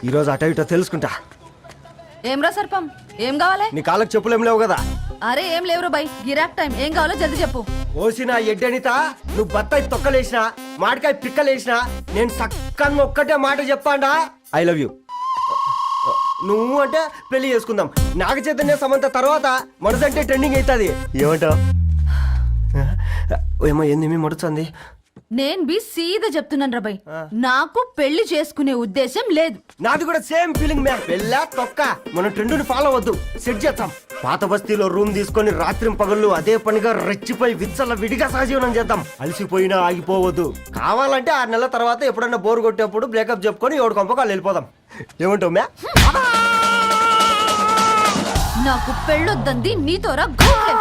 Speaker 3: ఈరోజు అట ఇటో తెలుసుకుంటా.
Speaker 7: ఏమ్రా సర్పం, ఏం కావాలి?
Speaker 3: నీ కాళ్ళకి చెప్పులు ఏం లేవు కదా?
Speaker 7: అరే ఏం లేవురా బై, గిరాక్ టైం. ఏం కావాలో జల్దీ చెప్పు.
Speaker 3: ఓసిన ఎడ్డనిత, నువ్వు బత్తాయి తొక్కలేసినా మాడికాయ పిక్కలేసినా నేను సక్కగా ఒక్కటే మాట చెప్పాండా, ఐ లవ్ యూ. నువ్వు అంటే పెళ్లి చేసుకుందాం. నాగ చైతన్య సమంత తర్వాత మనసంటే ట్రెండింగ్ అవుతుంది. ఏమంటావు? ఏమో ఏంది మడుతుంది.
Speaker 7: నేను బి సీదా చెప్తున్నాను రా బై, నాకు పెళ్లి చేసుకునే ఉద్దేశం లేదు.
Speaker 3: నాది కూడా సేమ్ ఫీలింగ్ మ్యామ్. పెళ్ళా తొక్క, మనం ట్రెండ్ని ఫాలో అవద్దు, సెట్ చేద్దాం. పాత బస్తీలో రూమ్ తీసుకొని రాత్రి పగళ్ళు అదే పనిగా రెచ్చిపోయి విచ్చల విడిగా సహజీవనం చేద్దాం. అలసిపోయినా ఆగిపోవద్దు. కావాలంటే 6 నెలల తర్వాత ఎప్పుడన్నా బోర్ కొట్టేప్పుడు బ్రేకప్ చెప్పుకొని ఎవడు కొంపకాలు వెళ్ళిపోదాం. ఏమంటావు మ్యా?
Speaker 7: నాకు పెళ్ళొద్దంది నీతోరా గోలే.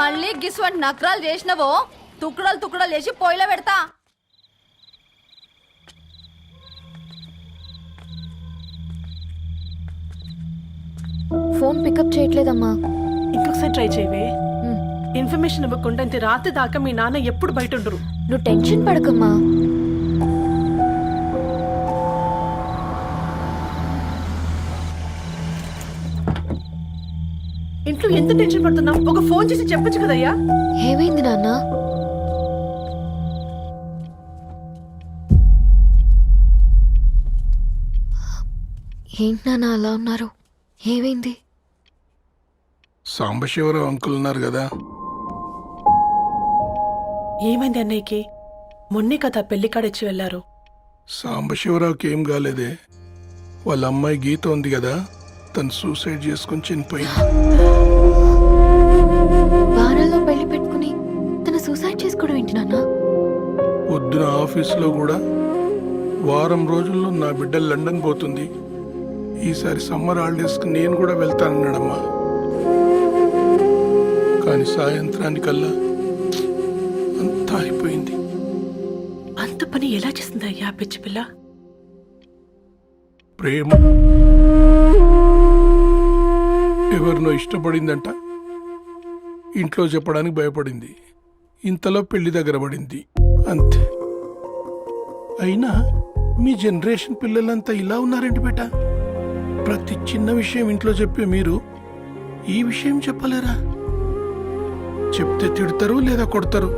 Speaker 7: మళ్ళీ గిస్వంటి నక్రాలు చేసినవో తుక్కడలు తుక్కడలు చేసి పొయ్యిలో పెడతా.
Speaker 2: ఫోన్ పికప్ చేయట్లేదమ్మా.
Speaker 4: ఇంకొకసారి ట్రై చేయవే. ఇన్ఫర్మేషన్ ఇవ్వకుండా ఇంత రాత్రి దాకా మీ నాన్న ఎప్పుడు బయట ఉండరు.
Speaker 2: నువ్వు టెన్షన్ పడకమ్మా.
Speaker 4: ఇంట్లో ఎంత టెన్షన్ పడుతున్నావు? ఒక ఫోన్ చేసి చెప్పొచ్చు కదయ్యా.
Speaker 2: ఏమైంది నాన్న? ఏంటి నాన్న అలా ఉన్నారు? ఏమైంది?
Speaker 12: సాంబశివరావు అంకుల్ ఉన్నారు కదా,
Speaker 4: ఏమైంది అన్నయ్యకి? మొన్నే కదా పెళ్లి కాడిచ్చి వెళ్ళారు.
Speaker 12: సాంబశివరావుకి ఏం కాలేదే. వాళ్ళ అమ్మాయి గీత ఉంది కదా, తను సూసైడ్ చేసుకుని చనిపోయింది.
Speaker 2: వారాల్లో పెళ్లి పెట్టుకుని తను సూసైడ్ చేసుకోవడం ఏంటి నాన్న?
Speaker 12: పొద్దున ఆఫీసులో కూడా వారం రోజుల్లో నా బిడ్డ లండన్ పోతుంది, ఈసారి సమ్మర్ హాలిడేస్కి నేను కూడా వెళ్తానన్నాడమ్మా. కానీ సాయంత్రానికల్లా అంతా అయిపోయింది.
Speaker 4: అంత ఎలా చేసిందయ్యా ఆ పిచ్చి పిల్ల?
Speaker 12: ప్రేమ ఎవరినో ఇష్టపడిందంట, ఇంట్లో చెప్పడానికి భయపడింది. ఇంతలో పెళ్లి దగ్గర పడింది, అంతే. అయినా మీ జనరేషన్ పిల్లలంతా ఇలా ఉన్నారండి బేట. ప్రతి చిన్న విషయం ఇంట్లో చెప్పే మీరు ఈ విషయం చెప్పలేరా? చెప్తే తిడతారు లేదా కొడతారు,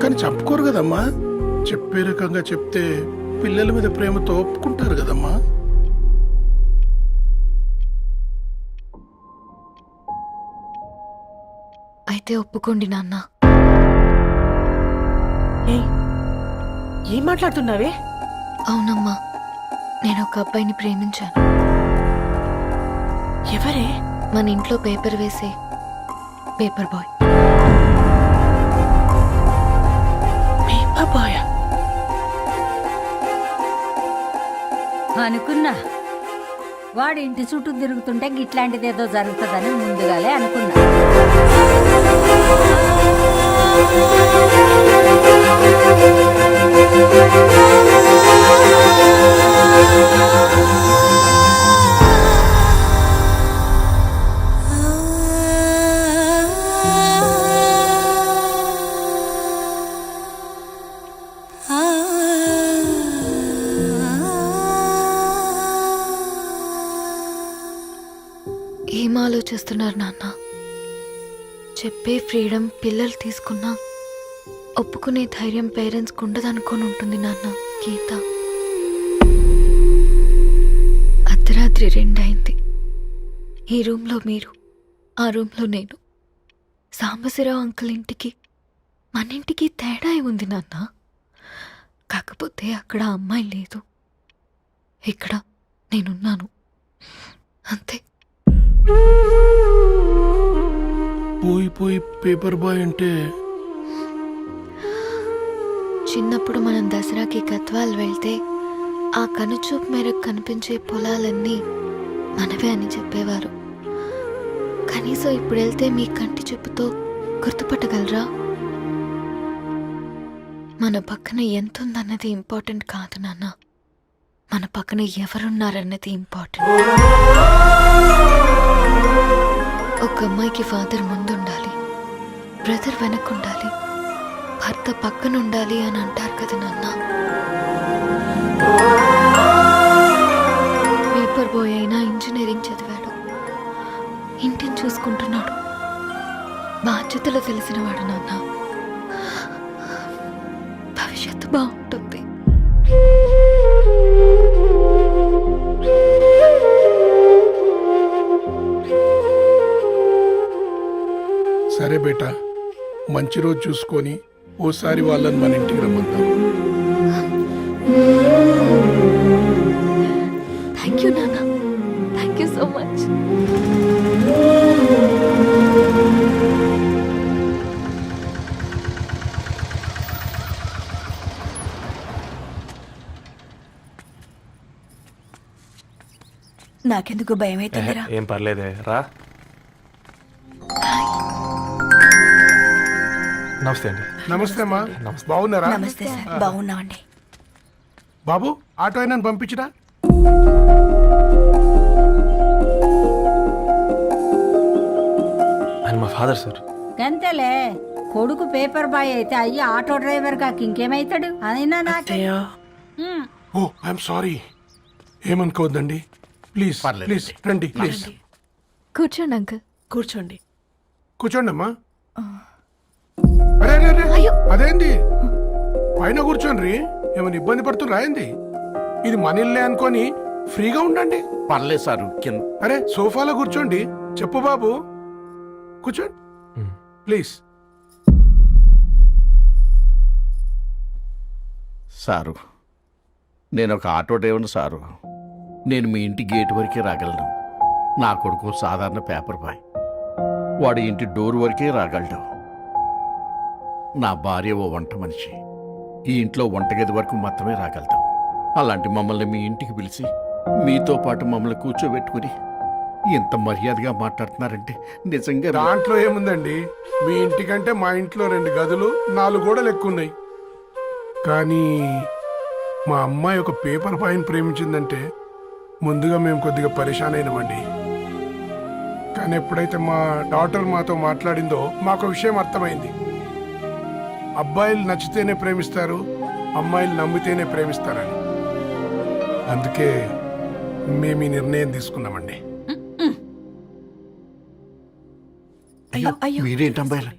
Speaker 12: కానీ చంపుకోరు కదమ్మా. చెప్పే రకంగా చెప్తే పిల్లల మీద ప్రేమతో ఒప్పుకుంటారు కదమ్మా.
Speaker 2: అయితే ఒప్పుకోండి నాన్న.
Speaker 4: ఏం మాట్లాడుతున్నావే?
Speaker 2: అవునమ్మా, నేను ఒక అబ్బాయిని ప్రేమించాను.
Speaker 4: ఎవరే?
Speaker 2: మన ఇంట్లో పేపర్ వేసే పేపర్ బాయ్.
Speaker 4: Paper boy?
Speaker 7: అనుకున్నా వాడి ఇంటి చుట్టూ తిరుగుతుంటే గిట్లాంటిదేదో జరుగుతుందని ముందుగాలే అనుకున్నా.
Speaker 2: ఏం ఆలోచిస్తున్నారు నాన్న? చెప్పే ఫ్రీడమ్ పిల్లలు తీసుకున్నా ఒప్పుకునే ధైర్యం పేరెంట్స్కి ఉండదనుకొని ఉంటుంది నాన్న. గీత, అర్ధరాత్రి 2 అయింది. ఈ రూమ్లో మీరు, ఆ రూమ్లో నేను. సాంబశివరావు అంకుల్ ఇంటికి మన ఇంటికి తేడా ఉంది నాన్న. కాకపోతే అక్కడ అమ్మాయి లేదు, ఇక్కడ నేనున్నాను, అంతే.
Speaker 12: పోయి పేపర్ బాయ్ అంటే
Speaker 2: చిన్నప్పుడు మనం దసరాకి గద్వాల్ వెళ్తే ఆ కనుచూపు మేరకు కనిపించే పొలాలన్నీ మనవే అని చెప్పేవారు. కనీసం ఇప్పుడు వెళ్తే మీ కంటి చూపుతో గుర్తుపట్టగలరా? మన పక్కన ఎంత ఉందన్నది ఇంపార్టెంట్ కాదు నాన్న, మన పక్కన ఎవరున్నారన్నది ఇంపార్టెంట్. ఒక అమ్మాయికి ఫాదర్ ముందుండాలి, బ్రదర్ వెనకుండాలి, భర్త పక్కన ఉండాలి అని అంటారు కదా నాన్న. పేపర్ బాయ్ అయినా ఇంజనీరింగ్ చదివాడు, ఇంటిని చూసుకుంటున్నాడు, బాధ్యతలు తెలిసినవాడు నాన్న. భవిష్యత్తు బాగుంటుంది.
Speaker 12: సరే బేటా, మంచి రోజు చూసుకొని ఓసారి వాళ్ళని మన ఇంటికి రమ్మందాం.
Speaker 2: థ్యాంక్ యూ నాన్న, థ్యాంక్ యూ సో మచ్.
Speaker 7: నాకెందుకు భయం అవుతుందిరా.
Speaker 1: ఏం పర్లేదే, రా. నమస్తే అండి.
Speaker 12: నమస్తే అమ్మా, బాగున్నారా?
Speaker 7: నమస్తే సార్, బాగున్నామండి.
Speaker 12: బాబు, ఆటో అయినా పంపించరా?
Speaker 1: ఆయన మా ఫాదర్ సార్.
Speaker 7: గంతేలే, కొడుకు పేపర్ బాయ్ అయితే అయ్యి ఆటో డ్రైవర్ కాకి ఇంకేమైతాడు? అయినా నాకు
Speaker 4: అత్తయ్య,
Speaker 12: ఓ ఐఎమ్ సారీ, ఏమనుకోవద్దండి. ప్లీజ్ ప్లీజ్ రండి, ప్లీజ్
Speaker 2: కూర్చోండి అంకుల్.
Speaker 4: కూర్చోండి.
Speaker 12: కూర్చోండి అమ్మా. అరే అరే అరే, అదేంది పైన కూర్చోండి, ఏమైనా ఇబ్బంది పడుతున్నా ఏంది? ఇది మన ఇల్లే అనుకొని ఫ్రీగా ఉండండి.
Speaker 5: పర్లేదు సారు.
Speaker 12: అరే సోఫాలో కూర్చోండి. చెప్పు బాబు, కూర్చోండి ప్లీజ్.
Speaker 5: సారు, నేను ఒక ఆటో డ్రైవర్ని సారు. నేను మీ ఇంటి గేట్ వరకే రాగలను. నా కొడుకు సాధారణ పేపర్ బాయ్, వాడి ఇంటి డోర్ వరకే రాగలడు. నా భార్య ఓ వంట మనిషి, ఈ ఇంట్లో వంటగది వరకు మాత్రమే రాగలుగుతాం. అలాంటి మమ్మల్ని మీ ఇంటికి పిలిచి మీతో పాటు మమ్మల్ని కూర్చోబెట్టుకుని ఎంత మర్యాదగా మాట్లాడుతున్నారంటే నిజంగా.
Speaker 12: దాంట్లో ఏముందండి, మీ ఇంటికంటే మా ఇంట్లో 2 గదులు 4 గోడలు ఎక్కువ ఉన్నాయి. కానీ మా అమ్మాయి ఒక పేపర్ బాయ్ని ప్రేమించిందంటే ముందుగా మేము కొద్దిగా పరేషాన్ అయినామండి. కానీ ఎప్పుడైతే మా డాటర్ మాతో మాట్లాడిందో మాకు విషయం అర్థమైంది. అబ్బాయిలు నచ్చితేనే ప్రేమిస్తారు, అమ్మాయిలు నమ్మితేనే ప్రేమిస్తారని. అందుకే మేము ఈ నిర్ణయం తీసుకున్నామండి.
Speaker 4: అయ్యో
Speaker 14: మీరేంటి అమ్మాయిలు?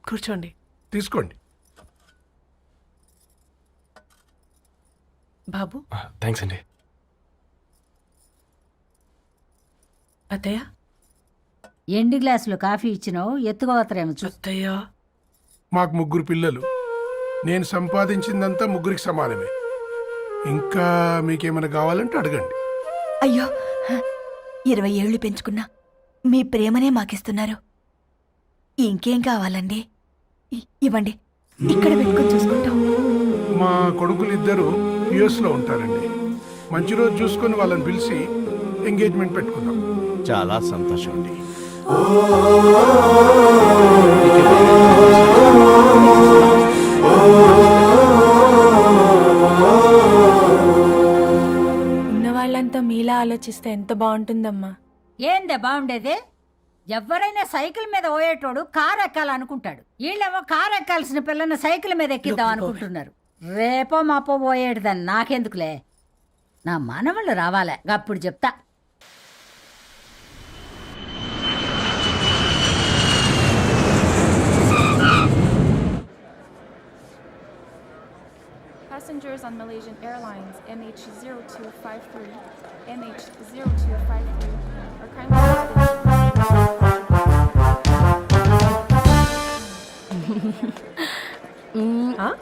Speaker 4: కూర్చోండి.
Speaker 12: తీసుకోండి.
Speaker 4: బాబు,
Speaker 1: థ్యాంక్స్ అండి.
Speaker 4: అత్తయ్య.
Speaker 7: ఎండి గ్లాసులో కాఫీ ఇచ్చినావు, ఎత్తుకోవతరేమో చూ.
Speaker 4: అత్తయ్య.
Speaker 12: మాకు 3 పిల్లలు. నేను సంపాదించిందంతా 3కి సమానమే. ఇంకా మీకేమైనా కావాలంటే అడగండి.
Speaker 7: అయ్యో 20 ఏళ్ళు పెంచుకున్నా మీ ప్రేమనే మాకిస్తున్నారు. ఇంకేం కావాలండి? ఇవ్వండి, ఇక్కడ పెట్టుకొని చూసుకుంటాం.
Speaker 12: మా కొడుకులు ఇద్దరు యుఎస్లో ఉంటారండి. మంచి రోజు చూసుకొని వాళ్ళని పిలిచి ఎంగేజ్మెంట్ పెట్టుకుందాం.
Speaker 3: చాలా సంతోషం అండి.
Speaker 6: ఉన్న వాళ్ళంతా మీలా ఆలోచిస్తే ఎంత బాగుంటుందమ్మా.
Speaker 7: ఏందే బాగుండేది? ఎవరైనా సైకిల్ మీద పోయేటోడు కారు ఎక్కాలనుకుంటాడు. వీళ్ళేమో కారు ఎక్కాల్సిన పిల్లని సైకిల్ మీద ఎక్కిద్దాం అనుకుంటున్నారు. రేపో మాపో పోయేటిదని నాకెందుకులే, నా మనవళ్ళు రావాలే, అప్పుడు చెప్తా.
Speaker 6: Passengers on Malaysian Airlines MH0253, MH0253 are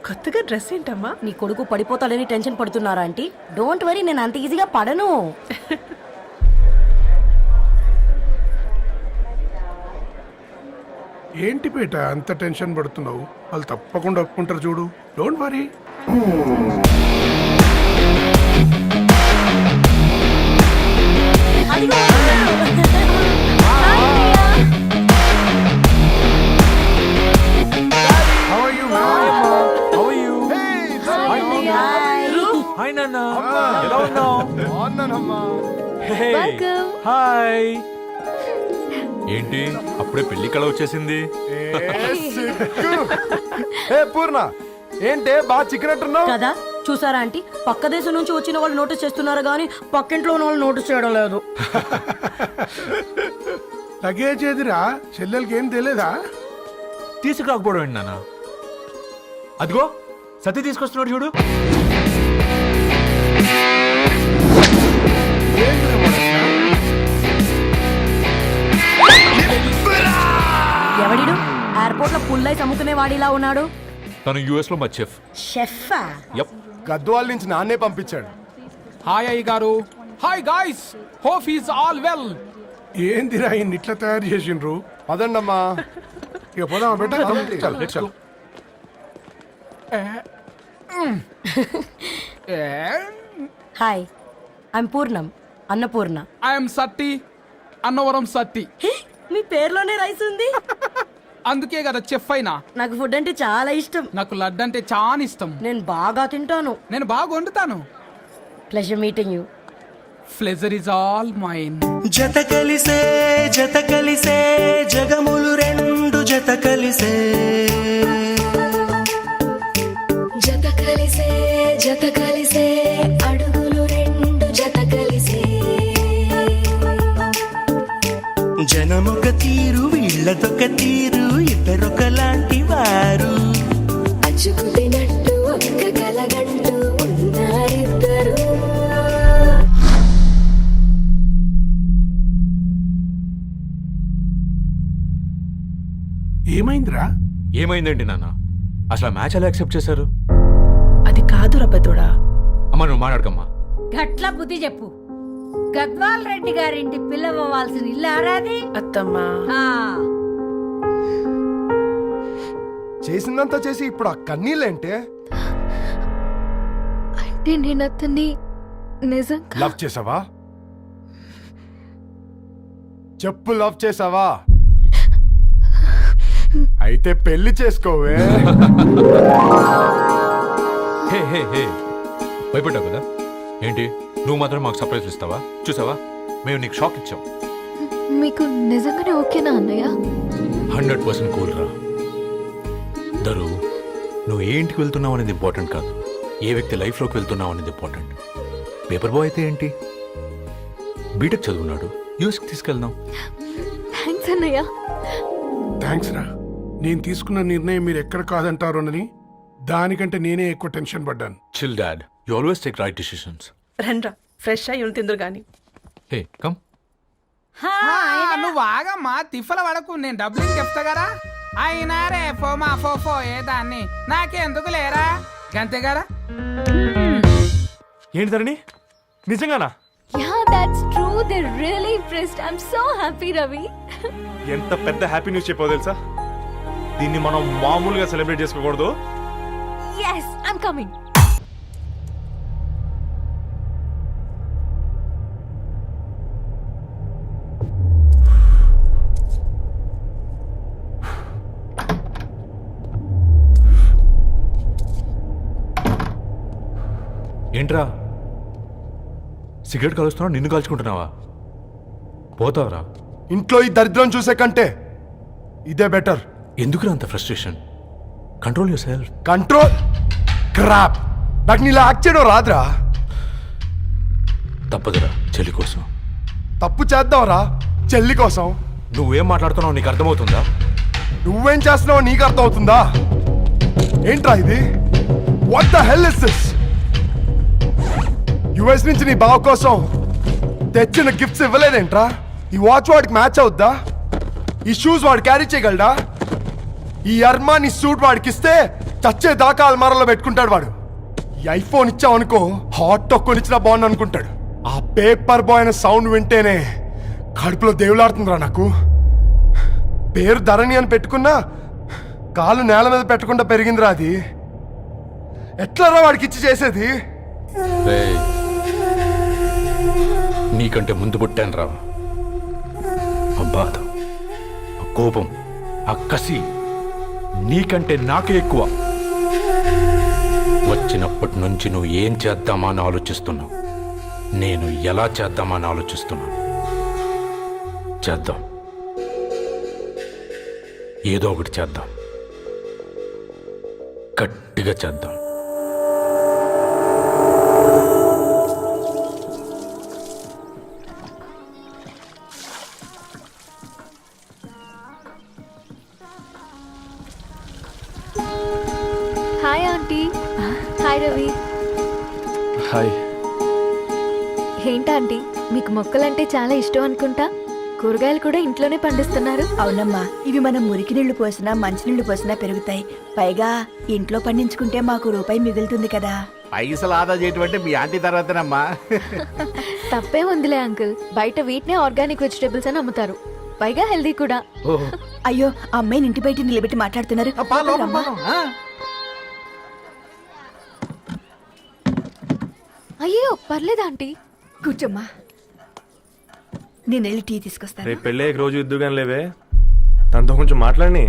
Speaker 4: కొత్తగా డ్రెస్ ఏంటమ్మా?
Speaker 7: నీ కొడుకు పడిపోతాడని టెన్షన్ పడుతున్నారా ఆంటీ? డోంట్ వరీ, నేను అంత ఈజీగా పడను.
Speaker 12: ఏంటి పేట అంత టెన్షన్ పడుతున్నావు? వాళ్ళు తప్పకుండా ఒప్పుకుంటారు చూడు. Don't worry.
Speaker 1: హాయ్. ఏంటి అప్పుడే పెళ్లి కళ వచ్చేసింది?
Speaker 3: పూర్ణ ఏంటే బాగా చిక్కినట్టున్నావు
Speaker 7: కదా, చూసారా ఆంటీ? పక్క దేశం నుంచి వచ్చిన వాళ్ళు నోటీస్ చేస్తున్నారు కానీ పక్కింట్లో ఉన్న వాళ్ళు నోటీస్ చేయడం లేదు.
Speaker 12: లగేజ్ ఏదిరా? చెల్లెలకి ఏం తెలియదా?
Speaker 1: తీసుకురాకపోవడం ఏంటి నాన్న? అదిగో సతీ తీసుకొస్తున్నాడు చూడు.
Speaker 7: ఎవడిడు ఎయిర్పోర్ట్ లో పుల్లై సముకునే వాడిలా ఉన్నాడు?
Speaker 1: తను యుఎస్ లో మా చెఫ్.
Speaker 7: షెఫా?
Speaker 3: గద్వాల నుంచి నాన్నే పంపించాడు.
Speaker 13: హాయ్ అయ్య గారు. Hi guys, hope is all well.
Speaker 12: ఏందిరా ఇన్ని ఇట్లా తయారు చేసిండ్రు?
Speaker 3: పదండమ్మా.
Speaker 12: ఇక పోదామా బెట్ట?
Speaker 7: Hi, I'm Purnam, Annapurna.
Speaker 13: I'm Satti, Annavaram Satti.
Speaker 7: మీ పేర్లోనే రైస్ ఉంది.
Speaker 13: అందుకే కదా చెఫ్ అయినా.
Speaker 7: నాకు ఫుడ్ అంటే చాలా ఇష్టం.
Speaker 13: నాకు లడ్డు అంటే చాలా ఇష్టం.
Speaker 7: నేను బాగా తింటాను.
Speaker 13: నేను బాగా వండుతాను.
Speaker 7: Pleasure meeting you.
Speaker 13: Pleasure is all mine.
Speaker 3: జత కలిసే జగములు రెండు జత కలిసే.
Speaker 2: జత కలిసే అడుగులు రెండు జత కలిసే.
Speaker 3: జనమొక తీరు వీళ్ళదొక తీరు, ఇద్దరొకలాంటి వారు.
Speaker 2: అచ్చుకుతినట్టు ఒక్క కలగంటూ ఉన్నారిద్దరు.
Speaker 12: ఏమైందిరా?
Speaker 1: ఏమైందేంటి నాన్న? అసలు ఆ మ్యాచ్ ఎలా యాక్సెప్ట్ చేశారు?
Speaker 4: అది కాదు రబ్బతోడా.
Speaker 1: అమ్మ నువ్వు మాట్లాడకమ్మా.
Speaker 7: గట్ల బుద్ధి చెప్పు. గద్వాల్ రెడ్డి గారింటి పిల్లవ్వాల్సిన ఇల్లు ఆరాది.
Speaker 4: అత్తమ్మా,
Speaker 3: చేసిందంతా చేసి ఇప్పుడు ఆ కన్నీళ్ళేంటే?
Speaker 2: అంటే నేను అతన్ని నిజంగా
Speaker 3: లవ్ చేసావా? చెప్పు, లవ్ చేసావా? అయితే పెళ్లి చేసుకోవే.
Speaker 15: హే హే హే భయపడ్డావు కదా ఏంటి నువ్వు మాత్రం మాకు సర్ప్రైజ్ ఇస్తావా చూసావా మేము నీకు షాక్ ఇచ్చాం
Speaker 2: మీకు నిజంగానే ఓకేనా అన్నయ్య?
Speaker 15: 100% కూల్ రా దరు నువ్వు ఏ ఇంటికి వెళ్తున్నావు అనేది ఇంపార్టెంట్ కాదు ఏ వ్యక్తి లైఫ్లోకి వెళ్తున్నావు అనేది ఇంపార్టెంట్ పేపర్ బాయ్ అయితే ఏంటి బీటెక్ చదువున్నాడు యూఎస్కి తీసుకెళ్దాం
Speaker 2: థ్యాంక్స్ అన్నయ్య.
Speaker 12: థ్యాంక్స్ రా నేను తీసుకున్న నిర్ణయం మీరు ఎక్కడ కాదంటారోనని దానికంటే నేనే ఎక్కువ టెన్షన్ పడ్డాను.
Speaker 15: Chill dad you always take right decisions.
Speaker 4: రండ్రా ఫ్రెష్ అయ్యి ఉండి తిందురు గాని.
Speaker 15: Hey come.
Speaker 13: నువ్వు ఆగమ్మా తిఫల పడకు నేను డబ్బులు చెప్తా కదా అయినా రే ఫోమా ఫో ఏ దాన్ని నాకెందుకు లేరా గంతే కదా.
Speaker 1: ఏంటి ధరణి నిజంగానా?
Speaker 2: Yeah, that's true. They're really impressed. I'm so happy, Ravi.
Speaker 1: ఎంత పెద్ద హ్యాపీ న్యూస్ చెప్పావు తెలుసా? దీన్ని మనం మామూలుగా సెలబ్రేట్ చేసుకోకూడదు.
Speaker 2: Yes, I'm coming.
Speaker 15: ఏంట్రా సిగరెట్ కాలుస్తున్నావు నిన్ను కాల్చుకుంటున్నావా పోతావరా
Speaker 9: ఇంట్లో ఈ దరిద్రం చూసే కంటే ఇదే బెటర్.
Speaker 15: ఎందుకురా అంత frustration control your self.
Speaker 9: Control crap. నాకు నీలా యాక్ట్ చేయడం రాదురా.
Speaker 15: తప్పదురా చెల్లి కోసం.
Speaker 9: తప్పు చేద్దాంరా చెల్లి కోసం.
Speaker 15: నువ్వేం మాట్లాడుతున్నావు నీకు అర్థమవుతుందా?
Speaker 9: నువ్వేం చేస్తున్నావో నీకు అర్థం అవుతుందా? ఏంట్రా ఇది? What the hell is this? US నుంచి నీ బావ కోసం తెచ్చిన గిఫ్ట్స్ ఇవ్వలేదేంట్రా? ఈ వాచ్ వాడికి మ్యాచ్ అవుద్దా? ఈ షూస్ వాడు క్యారీ చేయగలడా? ఈ అర్మాని సూట్ వాడికి ఇస్తే చచ్చే దాకా అల్మారాలో పెట్టుకుంటాడు వాడు. ఈ ఐఫోన్ ఇచ్చావనుకో హాట్ టొక్కని ఇచ్చినా బాగుంది అనుకుంటాడు. ఆ పేపర్ బాయ్ అనే సౌండ్ వింటేనే కడుపులో దేవులాడుతుందిరా నాకు. పేరు ధరణి అని పెట్టుకున్నా కాలు నేల మీద పెట్టకుండా పెరిగిందిరా అది. ఎట్లారా వాడికి ఇచ్చి చేసేది?
Speaker 15: నీకంటే ముందు పుట్టాను రా. ఆ బాధ ఆ కోపం ఆ కసి నీకంటే నాకే ఎక్కువ. వచ్చినప్పటి నుంచి నువ్వు ఏం చేద్దామా అని ఆలోచిస్తున్నావు. నేను ఎలా చేద్దామా అని ఆలోచిస్తున్నాను. చేద్దాం ఏదో ఒకటి చేద్దాం గట్టిగా చేద్దాం.
Speaker 2: Hi aunty. Hi Ravi.
Speaker 1: Hi.
Speaker 2: ఏంటా ఆంటీ మీకు మొక్కలంటే చాలా ఇష్టం అనుకుంటా. కూరగాయలు కూడా ఇంట్లోనే పండిస్తున్నారు.
Speaker 7: అవునమ్మా ఇవి మనం మురికి నీళ్లు పోసినా మంచినీళ్లు పోసినా పెరుగుతాయి. పైగా ఇంట్లో పండించుకుంటే మాకు రూపాయి మిగులుతుంది కదా.
Speaker 5: పైసలు ఆదా చేయటం అంటే మీ ఆంటీ తర్వాతనమ్మా.
Speaker 2: తప్పే ఉందిలే అంకుల్. బయట వీటినే ఆర్గానిక్ వెజిటేబుల్స్ అని అమ్ముతారు. పైగా హెల్దీ కూడా.
Speaker 7: అయ్యో అమ్మాయిని ఇంటి బయట నిలబెట్టి మాట్లాడుతున్నారు.
Speaker 2: అయ్యో పర్లేదు ఆంటీ.
Speaker 7: కూర్చోమ్మా నేను వెళ్ళి టీ తీసుకొస్తాను.
Speaker 1: రేపు పెళ్ళి రోజు ఇద్దుగాని లేవే తనతో కొంచెం మాట్లాడి.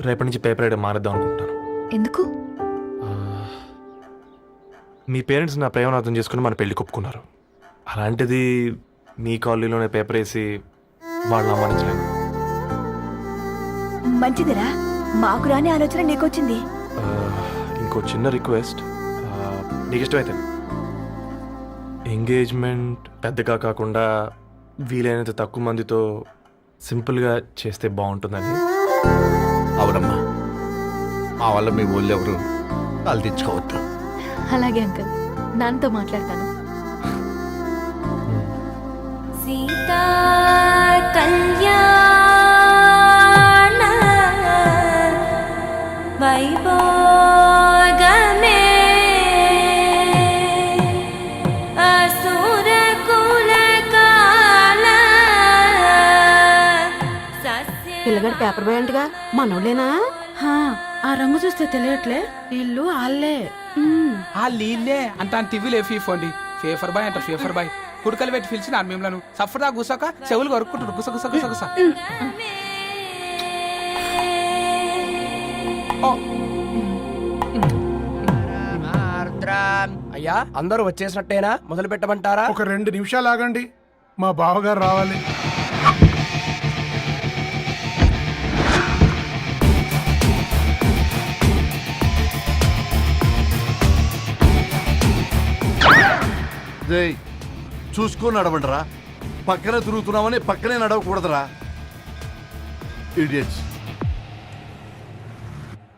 Speaker 1: రేపటి నుంచి పేపర్ వేయడం మారేద్దాం అనుకుంటాను.
Speaker 2: ఎందుకు?
Speaker 1: మీ పేరెంట్స్ నా ప్రేమను అర్థం చేసుకుని మన పెళ్లి ఒప్పుకున్నారు. అలాంటిది మీ కాలనీలోనే పేపర్ వేసి వాళ్ళు అమ్మానించలేను.
Speaker 7: మంచిదిరా మాకు రాని ఆలోచన నీకొచ్చింది.
Speaker 1: ఇంకో చిన్న రిక్వెస్ట్, నీకు ఇష్టమైతే ఎంగేజ్మెంట్ పెద్దగా కాకుండా వీలైనంత తక్కువ మందితో సింపుల్గా చేస్తే బాగుంటుందని.
Speaker 5: అవునమ్మా మా వల్ల మీ ఊళ్ళో ఎవరు వాళ్ళు తెచ్చుకోవద్దు.
Speaker 2: అలాగే అంకుల్ నాన్నతో మాట్లాడతాను.
Speaker 8: సీతా కళ్యాణ వైభోగమే అసుర కుల కాల.
Speaker 7: పిల్లగాడు పేపర్ బాయ్ అంటగా మనోళ్ళేనా? ఆ రంగు చూస్తే తెలియట్లే. ఇల్లు ఆళ్ళే.
Speaker 13: ఆ లీల్లే అంత టీవీలో ఫీఫోండి ఫేఫర్ బాయ్ అంట ఫేఫర్ బాయ్ కుడుకలు పెట్టి పిలిచిన మిమ్మల్ని సఫర్దా కూసాక చెవులు కొరుక్కుంటారు గుస గుస గుస గుస. అయ్యా అందరూ వచ్చేసినట్టేనా? మొదలు పెట్టమంటారా?
Speaker 12: ఒక 2 నిమిషాలు ఆగండి, మా బావగారు రావాలి.
Speaker 9: చూసుకొని నడవండిరా. పక్కన తిరుగుతున్నామని పక్కనే నడవకూడదురా. ఇడియట్స్.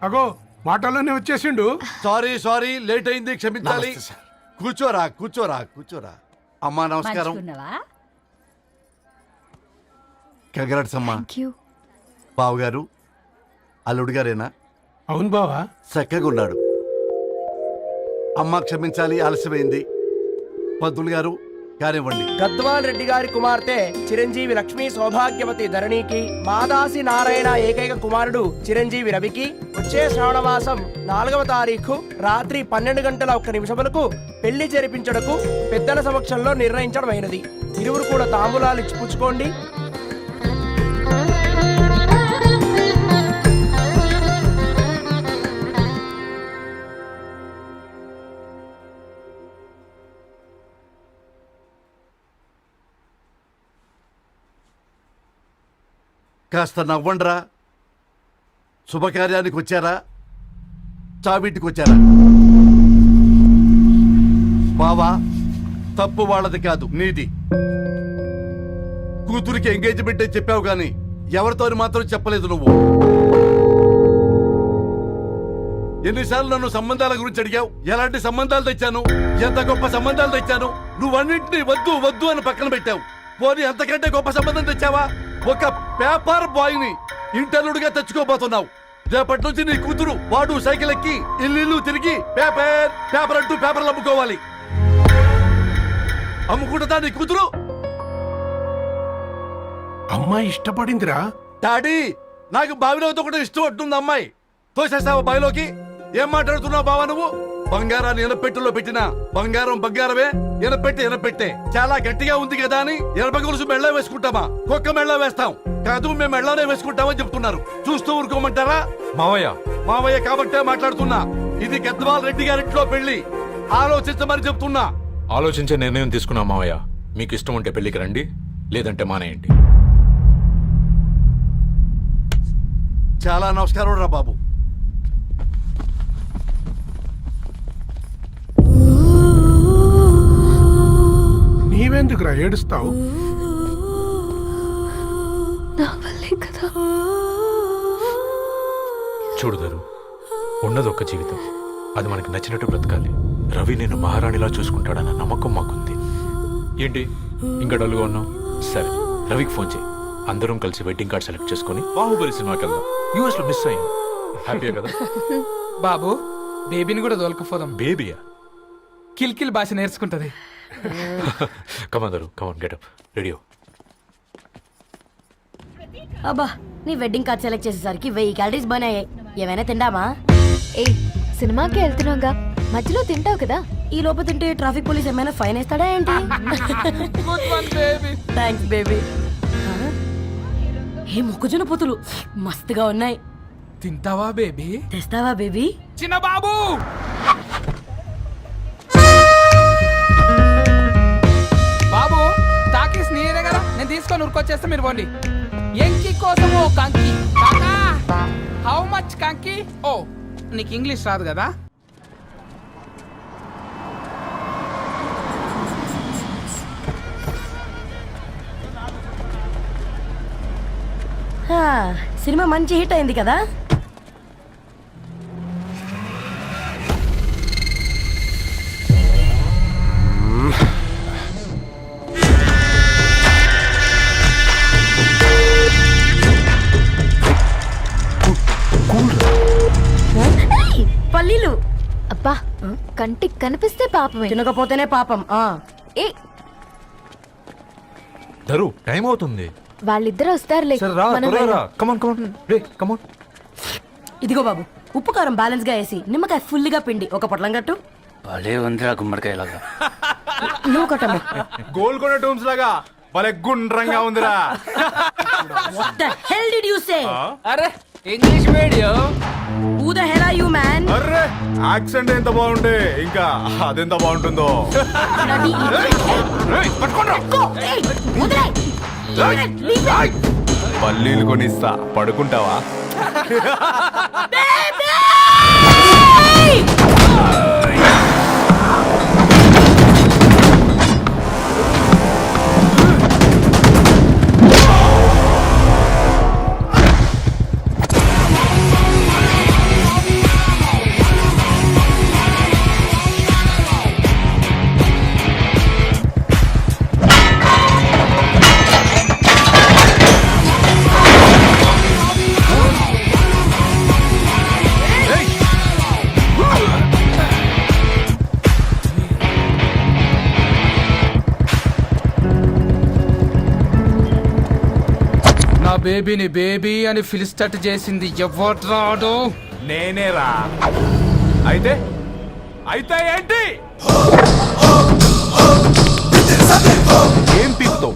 Speaker 12: అగో మాటల్లోనే వచ్చేసిండు.
Speaker 9: సారీ లేట్ అయింది, క్షమించాలి. కూర్చోరా. అమ్మా నమస్కారం.
Speaker 7: మంచుకున్నావా?
Speaker 9: కంగ్రాట్స్ అమ్మా.
Speaker 2: Thank you.
Speaker 9: బావగారు అల్లుడు గారేనా?
Speaker 12: అవును బావా.
Speaker 9: చక్కగా ఉన్నాడు. అమ్మ క్షమించాలి, ఆలస్యమైంది. పంతులు గారు కానివ్వండి.
Speaker 13: గద్వాన్ రెడ్డి గారి కుమార్తె చిరంజీవి లక్ష్మీ సౌభాగ్యవతి ధరణికి, మాదాసి నారాయణ ఏకైక కుమారుడు చిరంజీవి రవికి వచ్చే శ్రావణమాసం 4వ తారీఖు రాత్రి 12:01 పెళ్లి జరిపించడకు పెద్దల సమక్షంలో నిర్ణయించడమైనది. ఇరువురు కూడా తాంబూలాలు ఇచ్చి పుచ్చుకోండి.
Speaker 9: కాస్త నవ్వండ్రా. శుభకార్యానికి వచ్చారా, చావింటికి వచ్చారా? బావా, తప్పు వాళ్ళది కాదు, నీది. కూతురికి ఎంగేజ్మెంట్ అని చెప్పావు గాని ఎవరితో మాత్రం చెప్పలేదు నువ్వు. ఎన్నిసార్లు నన్ను సంబంధాల గురించి అడిగావు? ఎలాంటి సంబంధాలు తెచ్చాను, ఎంత గొప్ప సంబంధాలు తెచ్చాను. నువ్వన్నింటినీ వద్దు అని పక్కన పెట్టావు. పోనీ అంతకంటే గొప్ప సంబంధం తెచ్చావా? ఒక పేపర్ బాయ్ ని ఇంటర్లుడిగా తెచ్చుకోబోతున్నావు. రేపటి నుంచి నీ కూతురు వాడు సైకిల్ ఎక్కి ఇల్లు తిరిగి పేపర్ అంటూ పేపర్లు అమ్ముకోవాలి. అమ్ముకుంటుందా నీ కూతురు?
Speaker 12: అమ్మాయి ఇష్టపడిందిరా.
Speaker 9: డాడీ, నాకు బావిలోతో కూడా ఇష్టం అంటుంది అమ్మాయి. తోసేస్తావా బావిలోకి? ఏం మాట్లాడుతున్నావు బావా నువ్వు? బంగారాన్ని ఎనపెట్టులో పెట్టినా బంగారమే, ఎనపెట్టే చాలా గట్టిగా ఉంది కదా అని ఎనప గొలుసు మెళ్ళ వేసుకుంటామా? కుక్క మెళ్ళ వేస్తాం కాదు, మేము మెళ్ళనే వేసుకుంటామని చెప్తున్నారు. చూస్తూ ఊరుకోమంటారా? మావయ్య కాబట్టే మాట్లాడుతున్నా. ఇది గద్వాల్ రెడ్డి గారింట్లో పెళ్లి. ఆలోచించమని చెప్తున్నా.
Speaker 15: ఆలోచించే నిర్ణయం తీసుకున్నా మావయ్య. మీకు ఇష్టం ఉంటే పెళ్లికి రండి, లేదంటే మానేయండి.
Speaker 9: చాలా నమస్కారం రా బాబు.
Speaker 12: నీవెందుకురా ఏడుస్తావు?
Speaker 2: నా వల్లే కదా.
Speaker 15: చూడుదారు, ఉన్నది ఒక్క జీవితం, అది మనకి నచ్చినట్టు బ్రతకాలి. రవి నేను మహారాణిలా చూసుకుంటాడన్న నమ్మకం మాకుంది. ఏంటి ఇంకా డల్గా ఉన్నావు? సరే, రవికి ఫోన్ చేయి. అందరం కలిసి వెడ్డింగ్ కార్డ్ సెలెక్ట్ చేసుకుని బాహుబలి సినిమాకి వెళ్దాం. యూఎస్ లో మిస్ అయ్యాం. హ్యాపీయా కదా?
Speaker 13: బాబు, బేబీని కూడా దొరకపోదాం.
Speaker 15: బేబీయా?
Speaker 13: కిల్కిల్ భాష నేర్చుకుంటది.
Speaker 15: Come on get up, ready.
Speaker 8: అబ్బా, నీ వెడ్డింగ్ కార్డ్ సెలెక్ట్ చేసేసరికి 1000 క్యాలరీస్ బర్న్ అయ్యాయి. ఏమైనా తిండామా?
Speaker 2: ఏ సినిమాకి వెళ్తున్నావుగా, మధ్యలో తింటావు కదా.
Speaker 8: ఈ లోపు తింటే ట్రాఫిక్ పోలీస్ ఏమైనా ఫైన్ వేస్తాడా ఏంటి? Thanks baby. ఏ మొక్కజొన్న పొతులు మస్తుగా ఉన్నాయి.
Speaker 13: తింటావా బేబీ?
Speaker 8: తెస్తావా బేబీ?
Speaker 13: చిన్న బాబు, బాబు టాకీస్ నీదే కదా, నేను తీసుకొని ఉరుకొచ్చేస్తే మీరు పోండి. ఎంకి కోసం ఓ కంకి. హౌ మచ్ కంకి? ఓ, నీకు ఇంగ్లీష్ రాదు కదా.
Speaker 8: సినిమా మంచి హిట్ అయింది కదా. పల్లీలు.
Speaker 2: అబ్బా, కంటికి కనిపిస్తే పాపమే,
Speaker 8: తినకపోతేనే పాపం.
Speaker 2: ఏ
Speaker 15: దరు, టైం అవుతుంది.
Speaker 2: వాళ్ళిద్దరు వస్తారులే. మనం వెళ్దాం.
Speaker 8: ఇదిగో బాబు, ఉప్పు కారం బ్యాలెన్స్ గా వేసి నిమ్మకాయ ఫుల్ గా పిండి ఒక పొట్లం కట్టు.
Speaker 3: భలే ఉందిరా గుమ్మడికాయలాగా.
Speaker 8: నువ్వు కట్టమ్మా.
Speaker 9: గోల్కొండ టూమ్స్ లాగా భలే గుండ్రంగా ఉందిరా.
Speaker 8: What the hell did you say?
Speaker 13: అరే English medium.
Speaker 8: Who the
Speaker 6: are you man?
Speaker 9: అర్రే యాక్సెంట్ ఎంత బాగుంటే ఇంకా అదెంత బాగుంటుందో. పల్లీలు కొనిస్తా, పడుకుంటావా?
Speaker 13: నా బేబీని బేబీ అని ఫిలిస్టట్ చేసింది ఎవడ్రాడు?
Speaker 9: నేనేరా. అయితే అయితే ఏంటి? ఏం పీకుతావు?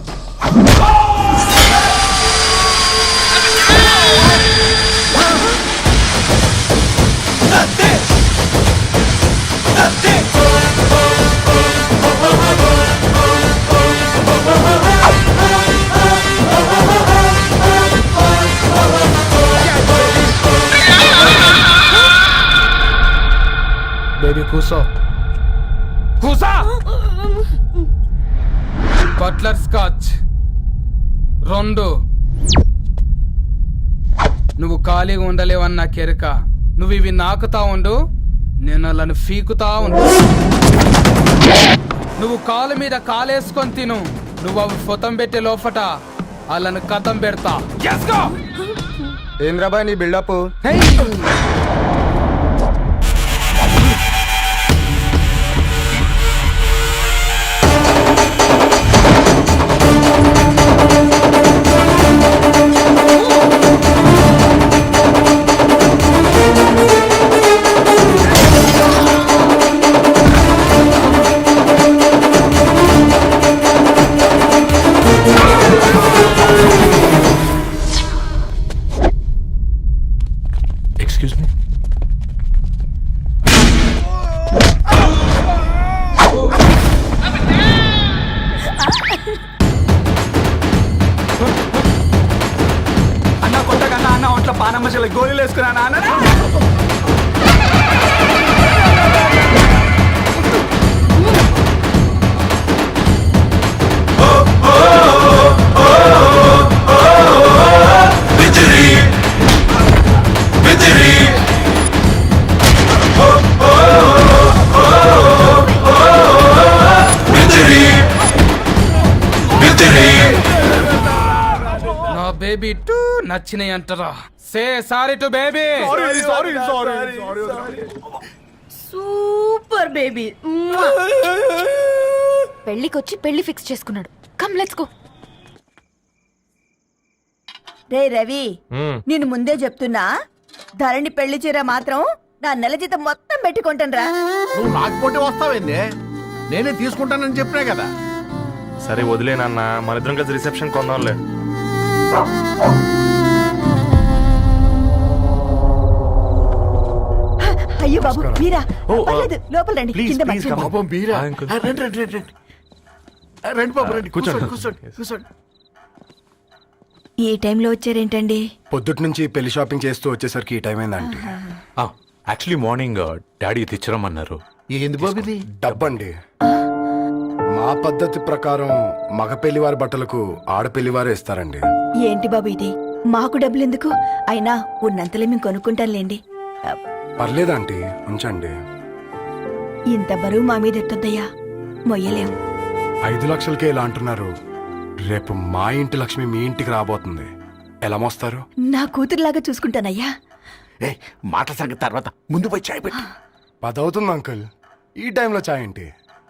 Speaker 13: బేబీ కూసో. కూసా. Butler scotch 2. నువ్వు ఖాళీగా ఉండలేవన్న కెరక. నువ్వు ఇవి నాకుతా ఉండు, నేను అలాను ఫీకుతా ఉండు. నువ్వు కాలు మీద కాలేసుకొని తిను. నువ్వు అవి ఫొతం పెట్టే లోపట అలాను కథం పెడతా.
Speaker 3: ఏం రాబాయ్ నీ బిల్డప్?
Speaker 15: Excuse me.
Speaker 9: అన్న కొట్టకన్నా అన్న ఒంట్లో పానమ్మశల గోళీలు వేసుకున్నా అన్న.
Speaker 13: నా బేబీ టూ నచ్చినాయి అంటారా? Say sorry to baby.
Speaker 6: Super baby.
Speaker 2: పెళ్ళికొచ్చి పెళ్లి ఫిక్స్ చేసుకున్నాడు. Come let's go.
Speaker 6: రే రవి, నేను ముందే చెప్తున్నా, ధరణి పెళ్లి చీర మాత్రం నా నెల జీతం మొత్తం పెట్టుకుంటాను.
Speaker 9: నువ్వు నాకు పోటీ వస్తావేంది? నేనే తీసుకుంటానని చెప్పినా కదా.
Speaker 1: సరే వదిలేనన్న, మన ఇద్దరం కలిసి రిసెప్షన్ కొందాంలే.
Speaker 6: అయ్యో బాబు మీరా?
Speaker 1: ఓ,
Speaker 6: పర్లేదు, లోపల రండి.
Speaker 1: ప్లీజ్,
Speaker 6: కింద
Speaker 1: ప్లీజ్,
Speaker 6: మర్చిపో.
Speaker 9: పాపం బీరా.
Speaker 15: Hi uncle.
Speaker 9: రండి రండి రండి రండి. రండి బాబు రండి.
Speaker 1: కూర్చోండి.
Speaker 9: కూర్చోండి కూర్చోండి.
Speaker 6: ఈ టైంలో వచ్చారేంటండి?
Speaker 9: పొద్దుటి నుంచి పెళ్లి షాపింగ్ చేస్తూ వచ్చేసరికి ఈ టైం అయిందండి.
Speaker 15: యాక్చువల్లీ మార్నింగ్ డాడీ తెచ్చరమన్నారు.
Speaker 9: ఏంది బాబు ఇది? డబ్బండి. మా పద్ధతి ప్రకారం మగ పెళ్లివారి బట్టలకు ఆడపెళ్లివారే ఇస్తారండి.
Speaker 6: ఏంటి బాబు ఇది? మాకు డబ్బులు ఎందుకు? అయినా ఉన్నంతలే మేము కొనుక్కుంటాంలేండి.
Speaker 9: పర్లేదంటీ, ఉంచండి.
Speaker 6: ఇంత బరువు మా మీద ఎత్తొద్దయ్యా, మొయ్యలేం.
Speaker 9: 5 లక్షలకే ఇలా అంటున్నారు. రేపు మా ఇంటి లక్ష్మి మీ ఇంటికి రాబోతుంది. ఎలా మోస్తారు?
Speaker 6: నా కూతురులాగా చూసుకుంటానయ్యా.
Speaker 9: మాట సంగతి తర్వాత, ముందు పోయి చాయ్ పెట్టి. 10 అవుతుంది అంకుల్, ఈ టైంలో చాయ్ ఏంటి?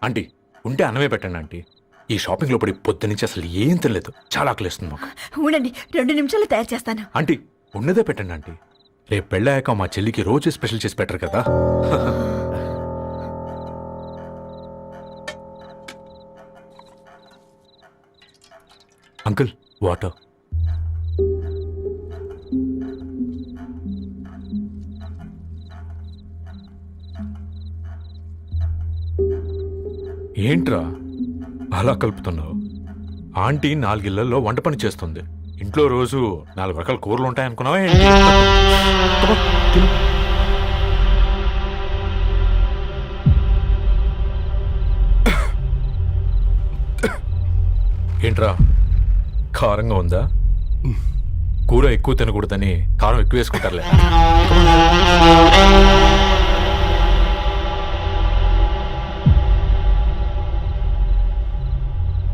Speaker 15: ఆంటీ ఉంటే అన్నమే పెట్టండి ఆంటీ. ఈ షాపింగ్ లో పడి పొద్దు నుంచి అసలు ఏం తెలియదు. చాలా ఆకలిస్తుంది మాకు.
Speaker 6: ఉండండి, 2 నిమిషాలు తయారు చేస్తాను.
Speaker 15: ఆంటీ ఉన్నదే పెట్టండి ఆంటీ. రేపు పెళ్ళాక మా చెల్లికి రోజు స్పెషల్ చేసి పెట్టరు కదా. Uncle water. ఏంట్రా అలా కలుపుతున్నావు? ఆంటీ 4 ఇళ్లలో వంట పని చేస్తుంది. ఇంట్లో రోజు 4 రకాల కూరలు ఉంటాయనుకున్నావా ఏంటి? తప్ప, తిను. ఏంట్రా కారంగా ఉందా? కూర ఎక్కువ తినకూడదని కారం ఎక్కువ వేసుకుంటారులే.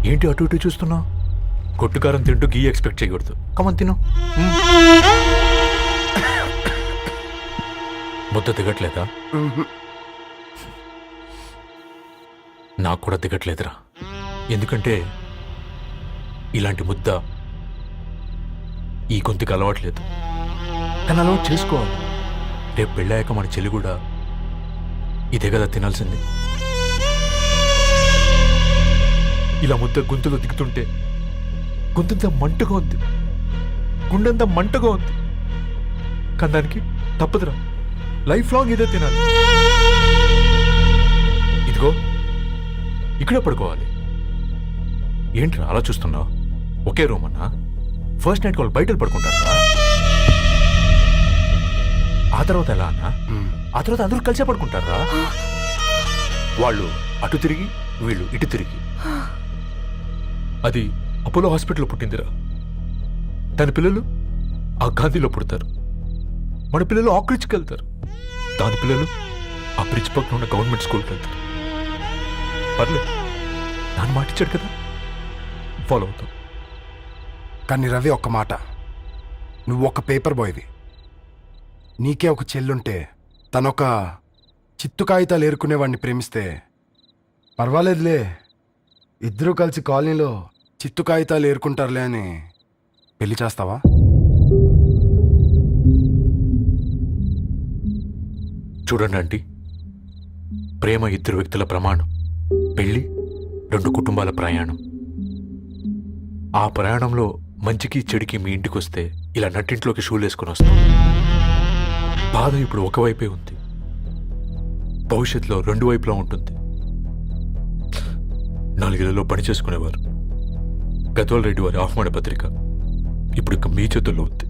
Speaker 15: ఏంటి అటు ఇటు చూస్తున్నావు? కొట్టుకారం తింటూ గీ ఎక్స్పెక్ట్ చేయకూడదు. కమన్ తిను. ముద్ద దిగట్లేదా? నాకు కూడా దిగట్లేదురా. ఎందుకంటే ఇలాంటి ముద్ద ఈ గొంతుకి అలవాట్లేదు. కానీ అలవాటు చేసుకోవాలి. రేపు పెళ్ళాక మన చెల్లి కూడా ఇదే కదా తినాల్సింది. ఇలా ముద్ద గొంతులో దిగుతుంటే గొంతంతా మంటగా ఉంది, గుండెంతా మంటగా ఉంది. కానీ దానికి తప్పదురా, లైఫ్ లాంగ్ ఇదే తినాలి. ఇదిగో ఇక్కడే పడుకోవాలి. ఏంట్రా అలా చూస్తున్నావు? ఒకే రూమ్ అన్నా? ఫస్ట్ నైట్ వాళ్ళు బయట పడుకుంటారా? ఆ తర్వాత ఎలా అన్నా? ఆ తర్వాత అందరూ కలిసే పడుకుంటారా? వాళ్ళు అటు తిరిగి వీళ్ళు ఇటు తిరిగి. అది అపోలో హాస్పిటల్లో పుట్టిందిరా. దాని పిల్లలు ఆ గాంధీలో పుడతారు. మన పిల్లలు ఆక్రిడ్జ్కి వెళ్తారు. దాని పిల్లలు ఆ బ్రిడ్జ్ పక్కన ఉన్న గవర్నమెంట్ స్కూల్కి వెళ్తారు. పర్లేదు, నాన్న మాట ఇచ్చాడు కదా, ఫాలో అవుతాం.
Speaker 9: కానీ రవి, ఒక్క మాట, నువ్వు ఒక పేపర్ బాయ్వి. నీకే ఒక చెల్లుంటే తనొక చిత్తు కాగితాలు ఏరుకునేవాడిని ప్రేమిస్తే పర్వాలేదులే, ఇద్దరూ కలిసి కాలనీలో చిత్తు కాగితాలు ఏరుకుంటారులే అని పెళ్లి చేస్తావా?
Speaker 15: చూడండి ఆంటీ, ప్రేమ 2 వ్యక్తుల ప్రమాణం, పెళ్లి 2 కుటుంబాల ప్రయాణం. ఆ ప్రయాణంలో మంచికి చెడుకి మీ ఇంటికి వస్తే ఇలా నట్టింట్లోకి షూలు వేసుకుని వస్తాం. బాధ ఇప్పుడు ఒకవైపే ఉంది, భవిష్యత్తులో 2 వైపులా ఉంటుంది. 4 ఇళ్లలో పని చేసుకునేవారు గద్వాల్ రెడ్డి వారి ఆహ్వాన పత్రిక ఇప్పుడు ఇక మీ చేతుల్లో ఉంది.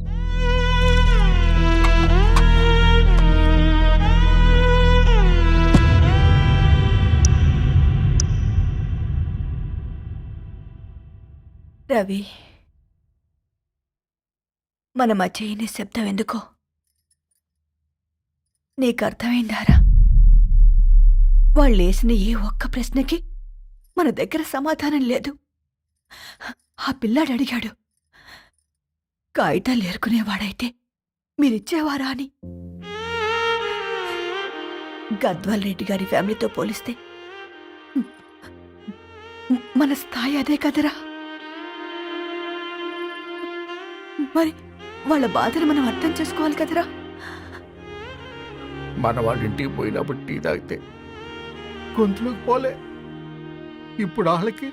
Speaker 2: రవి, మన మధ్య ఈ నిశ్శబ్దం ఎందుకో నీకు అర్థమైందారా? వాళ్ళు వేసిన ఏ ఒక్క ప్రశ్నకి మన దగ్గర సమాధానం లేదు. ఆ పిల్లాడు అడిగాడు, కాగితాలు ఏరుకునేవాడైతే మీరిచ్చేవారా అని. గద్వాల్ రెడ్డి గారి ఫ్యామిలీతో పోలిస్తే మన స్థాయి అదే కదరా. మరి వాళ్ళ బాధను మనం అర్థం చేసుకోవాలి కదరా.
Speaker 12: మన వాళ్ళ ఇంటికి పోయినప్పుడు టీ తాగితే గొంతులోకి పోలే, ఇప్పుడు వాళ్ళకి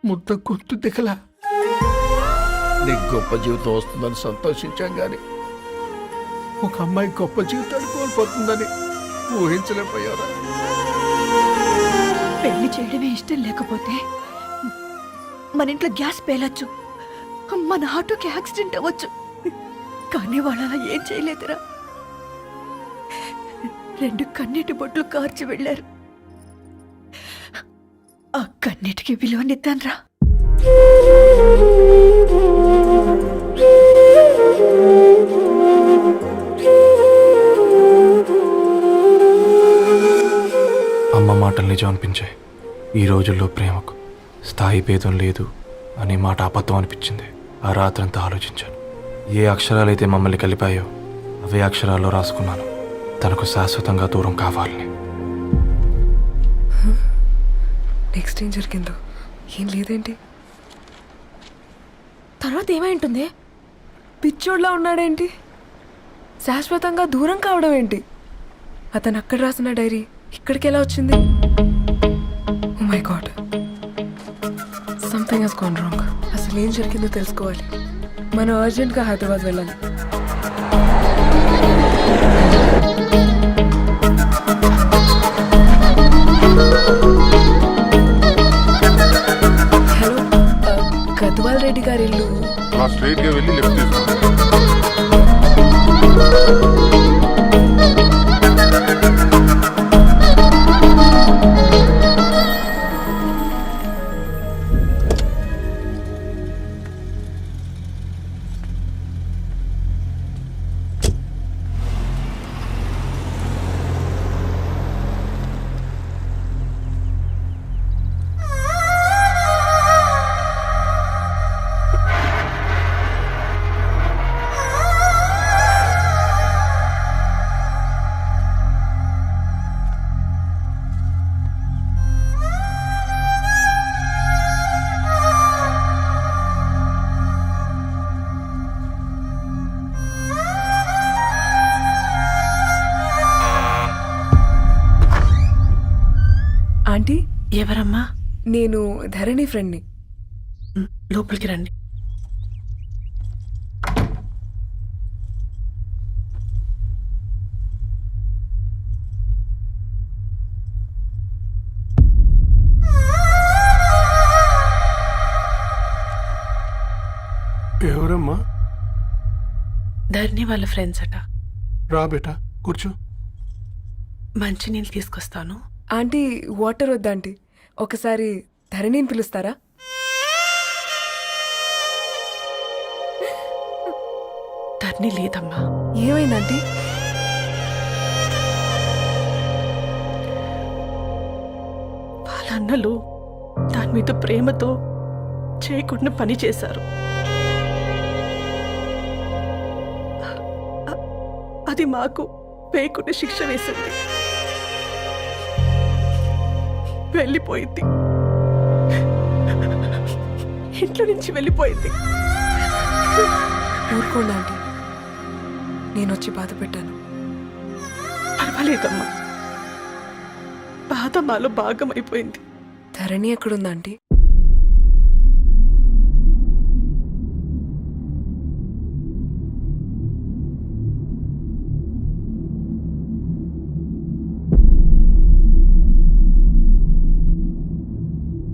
Speaker 12: ముద్ద గొంతు దిగలా. నీకు గొప్ప జీవితం వస్తుందని సంతోషించాం కానీ ఒక అమ్మాయి గొప్ప జీవితాన్ని కోల్పోతుందని ఊహించలేకపోయారా?
Speaker 2: పెళ్లి చేయడమే ఇష్టం లేకపోతే మన ఇంట్లో గ్యాస్ పేలొచ్చు, మన ఆటోకి యాక్సిడెంట్ అవ్వచ్చు. కానీ వాళ్ళు అలా ఏం చేయలేదురా. 2 కన్నీటి బొట్లు కార్చి వెళ్ళారు. ఆ కన్నీటికి విలువనిద్దాన్రా.
Speaker 1: అమ్మ మాటలు నిజం అనిపించాయి. ఈ రోజుల్లో ప్రేమకు స్థాయి భేదం లేదు అనే మాట అబద్ధం అనిపించింది. ఆ రాత్రంతా ఆలోచించాను. ఏ అక్షరాలైతే మమ్మల్ని కలిపాయో అవే అక్షరాల్లో రాసుకున్నాను, తనకు శాశ్వతంగా దూరం కావాలని.
Speaker 6: నెక్స్ట్ ఏం జరిగిందో ఏం లేదేంటి? తర్వాత ఏమై ఉంటుంది? పిచ్చోడ్లా ఉన్నాడేంటి? శాశ్వతంగా దూరం కావడం ఏంటి? అతను అక్కడ రాసిన డైరీ ఇక్కడికి ఎలా వచ్చింది? Oh my god, something has gone wrong. అసలు ఏం జరిగిందో తెలుసుకోవాలి. మనం అర్జెంట్గా హైదరాబాద్ వెళ్ళాలి.
Speaker 4: ఎవరమ్మా?
Speaker 6: నేను ధరణి ఫ్రెండ్ని.
Speaker 4: లోపలికి రండి.
Speaker 12: ఎవరమ్మా?
Speaker 4: ధరణి వాళ్ళ ఫ్రెండ్స్ అట.
Speaker 12: రా బేటా, కూర్చో.
Speaker 4: మంచినీళ్ళు తీసుకొస్తాను.
Speaker 6: ఆంటీ వాటర్ వద్దా ఆంటీ? ఒకసారి ధరణిని పిలుస్తారా?
Speaker 4: ధరణి లేదమ్మా.
Speaker 6: ఏమైంది ఆంటీ?
Speaker 4: వాళ్ళ అన్నలు దాని మీద ప్రేమతో చేయకుండా పని చేశారు. అది మాకు వేయకుండా శిక్ష వేసింది. వెళ్ళిపోయింది, ఇంట్లో నుంచి వెళ్ళిపోయింది.
Speaker 6: ఊరుకోండి ఆంటీ, నేను వచ్చి బాధ పెట్టాను.
Speaker 4: పర్వాలేదమ్మా, బాధ మాలో భాగం అయిపోయింది.
Speaker 6: ధరణి ఎక్కడుందా ఆంటీ?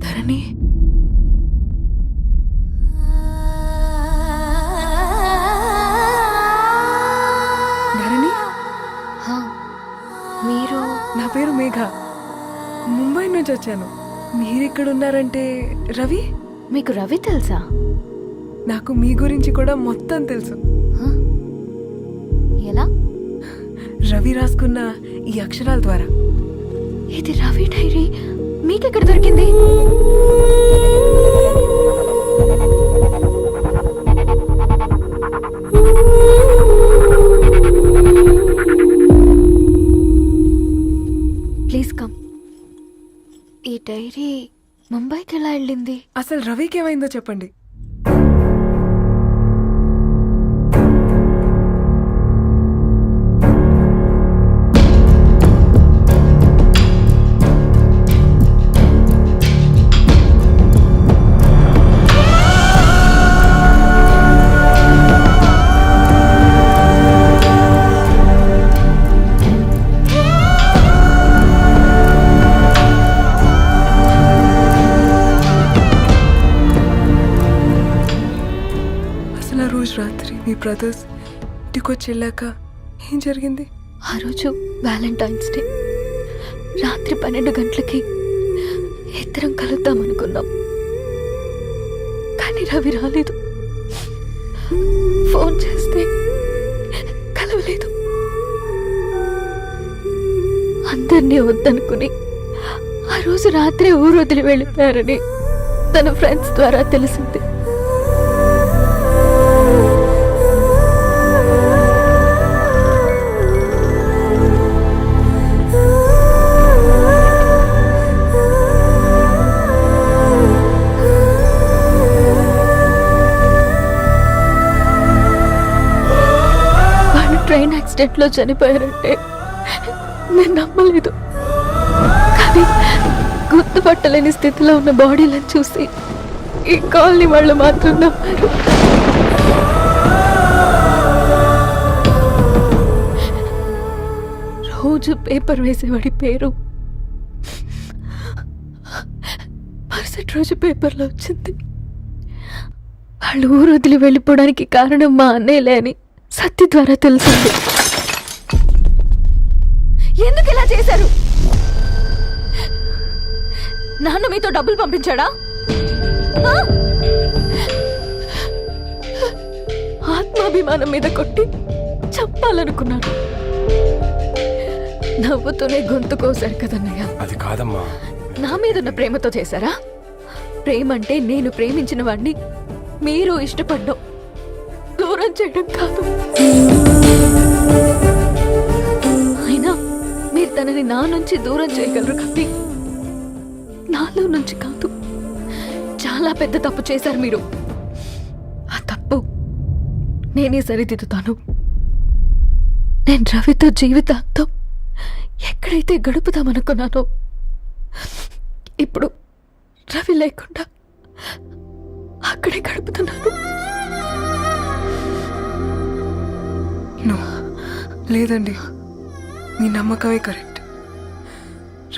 Speaker 6: ధరణి, ధరణి,
Speaker 2: హా, మీరు?
Speaker 6: నా పేరు మేఘ, ముంబై నుంచి వచ్చాను. మీరెక్కడున్నారంటే? రవి?
Speaker 2: మీకు రవి తెలుసా?
Speaker 6: నాకు మీ గురించి కూడా మొత్తం తెలుసు.
Speaker 2: హ? ఎలా?
Speaker 6: రవి రాసుకున్న ఈ అక్షరాల ద్వారా.
Speaker 2: ఇది రవి డైరీ మీకెక్కడ దొరికింది? Please come. ఈ డైరీ ముంబైకి ఎలా వెళ్ళింది?
Speaker 6: అసలు రవికి ఏమైందో చెప్పండి. రాత్రి మీ బ్రదర్స్ ఇంటికొచ్చి వెళ్ళాక ఏం జరిగింది?
Speaker 2: ఆ రోజు వ్యాలంటైన్స్ డే రాత్రి 12 గంటలకి ఇద్దరం కలుద్దాం అనుకున్నాం. కానీ రవి రాలేదు. ఫోన్ చేస్తే కలవలేదు. అందరినీ వద్దనుకుని ఆ రోజు రాత్రి ఊరు వదిలి వెళ్ళిపోయారని తన ఫ్రెండ్స్ ద్వారా తెలిసింది. ట్రైన్ యాక్సిడెంట్ లో చనిపోయారంటే నేను నమ్మలేదు. కానీ గుర్తుపట్టలేని స్థితిలో ఉన్న బాడీలను చూసి ఈ కాలనీ వాళ్ళు మాత్రం నమ్మారు. రోజు పేపర్ వేసేవాడి పేరు మరుసటి రోజు పేపర్లో వచ్చింది. వాళ్ళు ఊరు వదిలి వెళ్ళిపోవడానికి కారణం మా అన్నయ్యలే అని సత్య ద్వారా తెలిసింది. ఎందుకు ఇలా చేశారు? నాన్న మీతో డబ్బులు పంపించాడా? ఆత్మాభిమానం మీద కొట్టి చంపాలనుకున్నాను. నవ్వుతూనే గొంతు కోసారు కదన్నయ్య.
Speaker 11: అది కాదమ్మా.
Speaker 2: నా మీదున్న ప్రేమతో చేశారా? ప్రేమంటే నేను ప్రేమించిన వాడిని మీరు ఇష్టపడ్డం, దూరం చేయడం కాదు. అయినా మీరు తనని నా నుంచి దూరం చేయగలరు కానీ నాలో నుంచి కాదు. చాలా పెద్ద తప్పు చేశారు మీరు. ఆ తప్పు నేనే సరిదిద్దుతాను. నేను రవితో జీవితాంతం ఎక్కడైతే గడుపుదామనుకున్నానో ఇప్పుడు రవి లేకుండా అక్కడే గడుపుతున్నాను.
Speaker 6: లేదండి, మీ నమ్మకమే కరెక్ట్.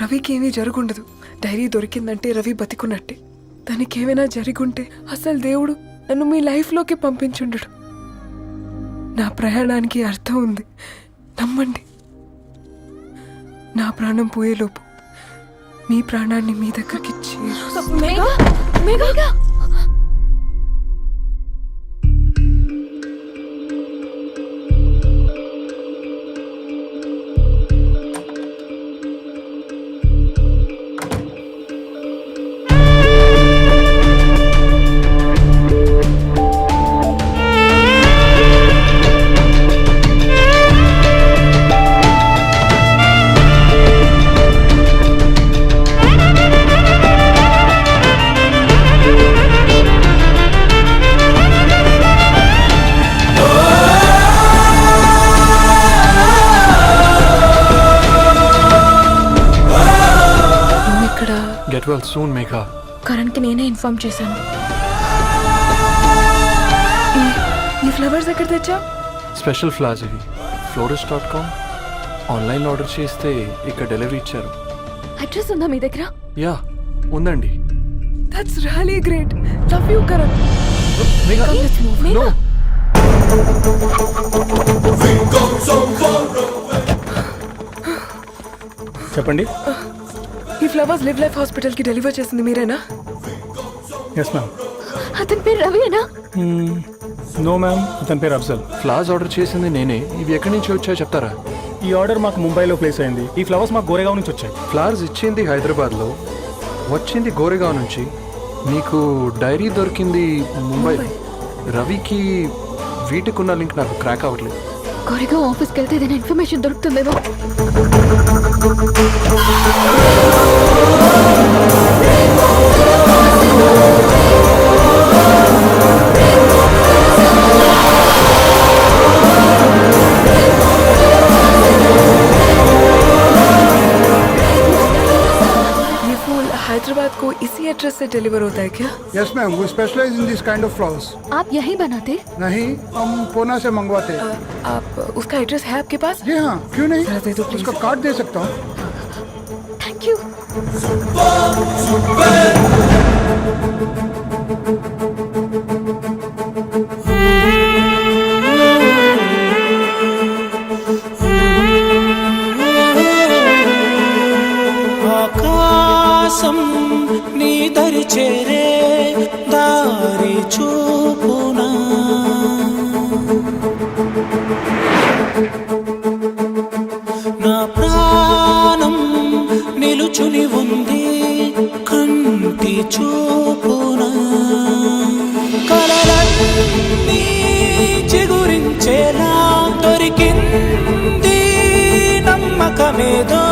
Speaker 6: రవికి ఏమీ జరుగుండదు. డైరీ దొరికిందంటే రవి బతికున్నట్టే. దానికి ఏమైనా జరుగుంటే అసలు దేవుడు నన్ను మీ లైఫ్లోకి పంపించుండడు. నా ప్రయాణానికి అర్థం ఉంది, నమ్మండి. నా ప్రాణం పోయేలోపు మీ ప్రాణాన్ని మీ దగ్గరికి
Speaker 1: గెట్ వెల్ సూన్ మేఘా.
Speaker 2: కరణ్కి నేనే ఇన్ఫార్మ్ చేశాను.
Speaker 6: ఈ ఫ్లవర్స్ ఎక్కడ తెచ్చా?
Speaker 1: స్పెషల్ ఫ్లవర్స్ ఇవి. florist.com ఆన్లైన్ ఆర్డర్ చేస్తే ఇక్కడ డెలివరీ ఇచ్చారు.
Speaker 2: అడ్రస్ ఉందా మీ దగ్గర?
Speaker 1: యా ఉందండి.
Speaker 6: That's really great. Love you Karan.
Speaker 1: No.
Speaker 11: చెప్పండి.
Speaker 6: ఈ ఫ్లవర్స్ లివ్ లైఫ్ హాస్పిటల్కి డెలివర్ చేసింది మీరేనా?
Speaker 11: Yes ma'am.
Speaker 2: అతని పేరు రవియేనా?
Speaker 11: నో మ్యామ్, అతని పేరు అఫ్జల్.
Speaker 1: ఫ్లవర్స్ ఆర్డర్ చేసింది నేనే. ఇవి ఎక్కడి నుంచి వచ్చాయో చెప్తారా?
Speaker 11: ఈ ఆర్డర్ మాకు ముంబైలో ప్లేస్ అయింది. ఈ ఫ్లవర్స్ మాకు గోరేగావ్ నుంచి వచ్చాయి.
Speaker 1: ఫ్లవర్స్ ఇచ్చింది హైదరాబాద్లో, వచ్చింది గోరేగావ్ నుంచి. మీకు డైరీ దొరికింది ముంబై. రవికి వీటికున్న లింక్ నాకు క్రాక్ అవ్వట్లేదు.
Speaker 2: కోరిగా ఆఫీస్కి వెళ్తే ఏదైనా ఇన్ఫర్మేషన్ దొరుకుతుందేమో.
Speaker 6: ये फूल हैदराबाद को इसी एड्रेस से डिलीवर होता है क्या?
Speaker 12: Yes ma'am, we specialise in this kind of flowers.
Speaker 2: आप यही बनाते?
Speaker 12: नहीं, हम पूना से मंगवाते हैं.
Speaker 6: आप उसका एड्रेस है आपके पास?
Speaker 12: जी हाँ, क्यों नहीं?
Speaker 6: जरा दे दो प्लीज.
Speaker 12: उसका कार्ड दे सकता हूँ.
Speaker 2: Thank you.
Speaker 13: ఆకాశం నీ దరి చేరే దారి చూపునా, నా ప్రాణం నిలుచుని ఉంది కంటి చూపునా, కలలన్నీ చిగురించేలా దొరికింది నమ్మకమేదో,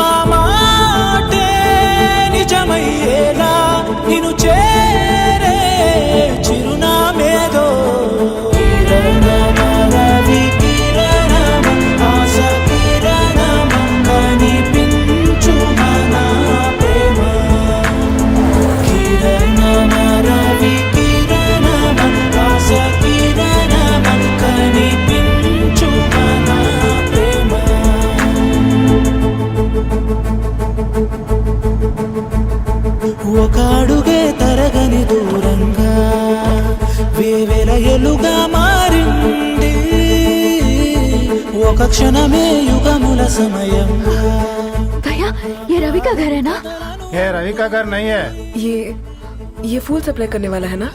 Speaker 13: ఆ మాటే నిజమయ్యేలా నిన్ను చేరే చిరునామేదో. రవి కిరణమ, ఆశ కిరణమ, కనిపించు మన ప్రేమ. కిరణమ, రవి కిరణమ, ఆశ కిరణమ, కనిపించు మన ప్రేమ. ఒక అడుగే తరగని దూరంగా వేవేల ఎలుగా మారింది, ఒక క్షణమే యుగముల సమయంగా.
Speaker 2: भैया ये रवि का घर है ना?
Speaker 12: ये रवि का घर नहीं है,
Speaker 6: ये फूल सप्लाई करने वाला है ना?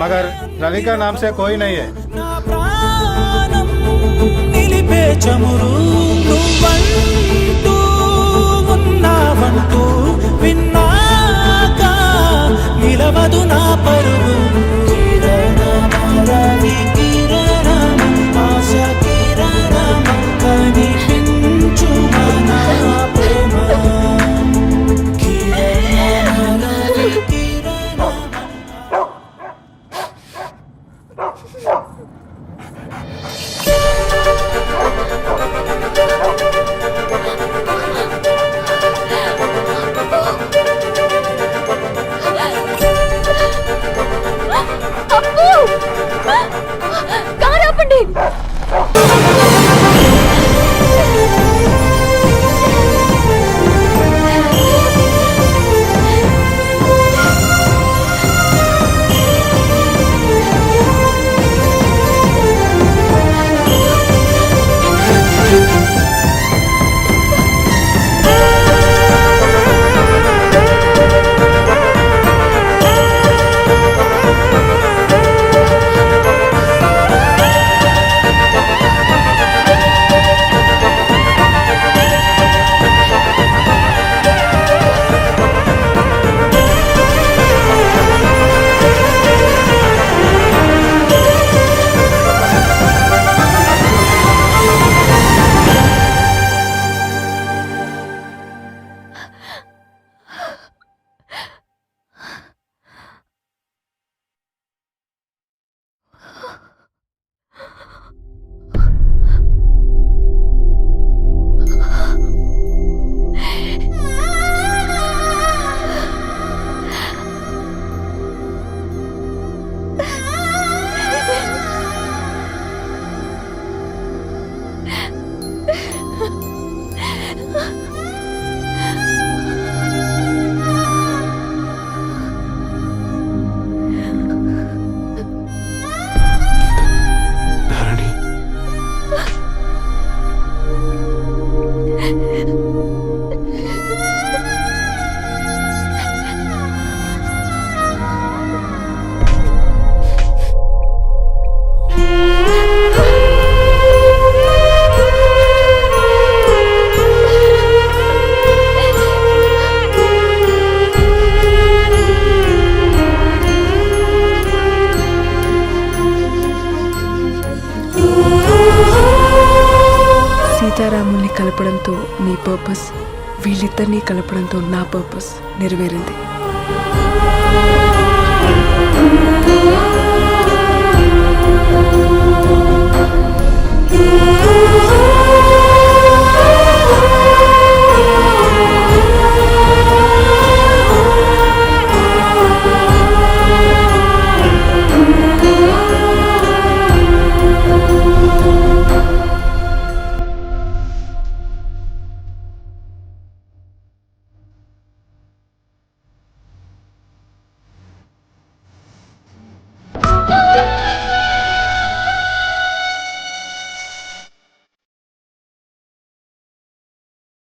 Speaker 12: मगर रवि का नाम से कोई नहीं है.
Speaker 13: నా ప్రాణం నిలిపే చమురు నువ్వంటూ ఉన్నావంటూ విన్నాక నిలవదు నా పరుగు. కిరణమ, రవి కిరణమ, ఆశ కిరణమ, కనిపించు మన ప్రేమ. కిరణమ, రవి కిరణమ.
Speaker 6: కలపడంతో నీ పర్పస్, వీళ్ళిద్దరినీ కలపడంతో నా పర్పస్ నెరవేరింది.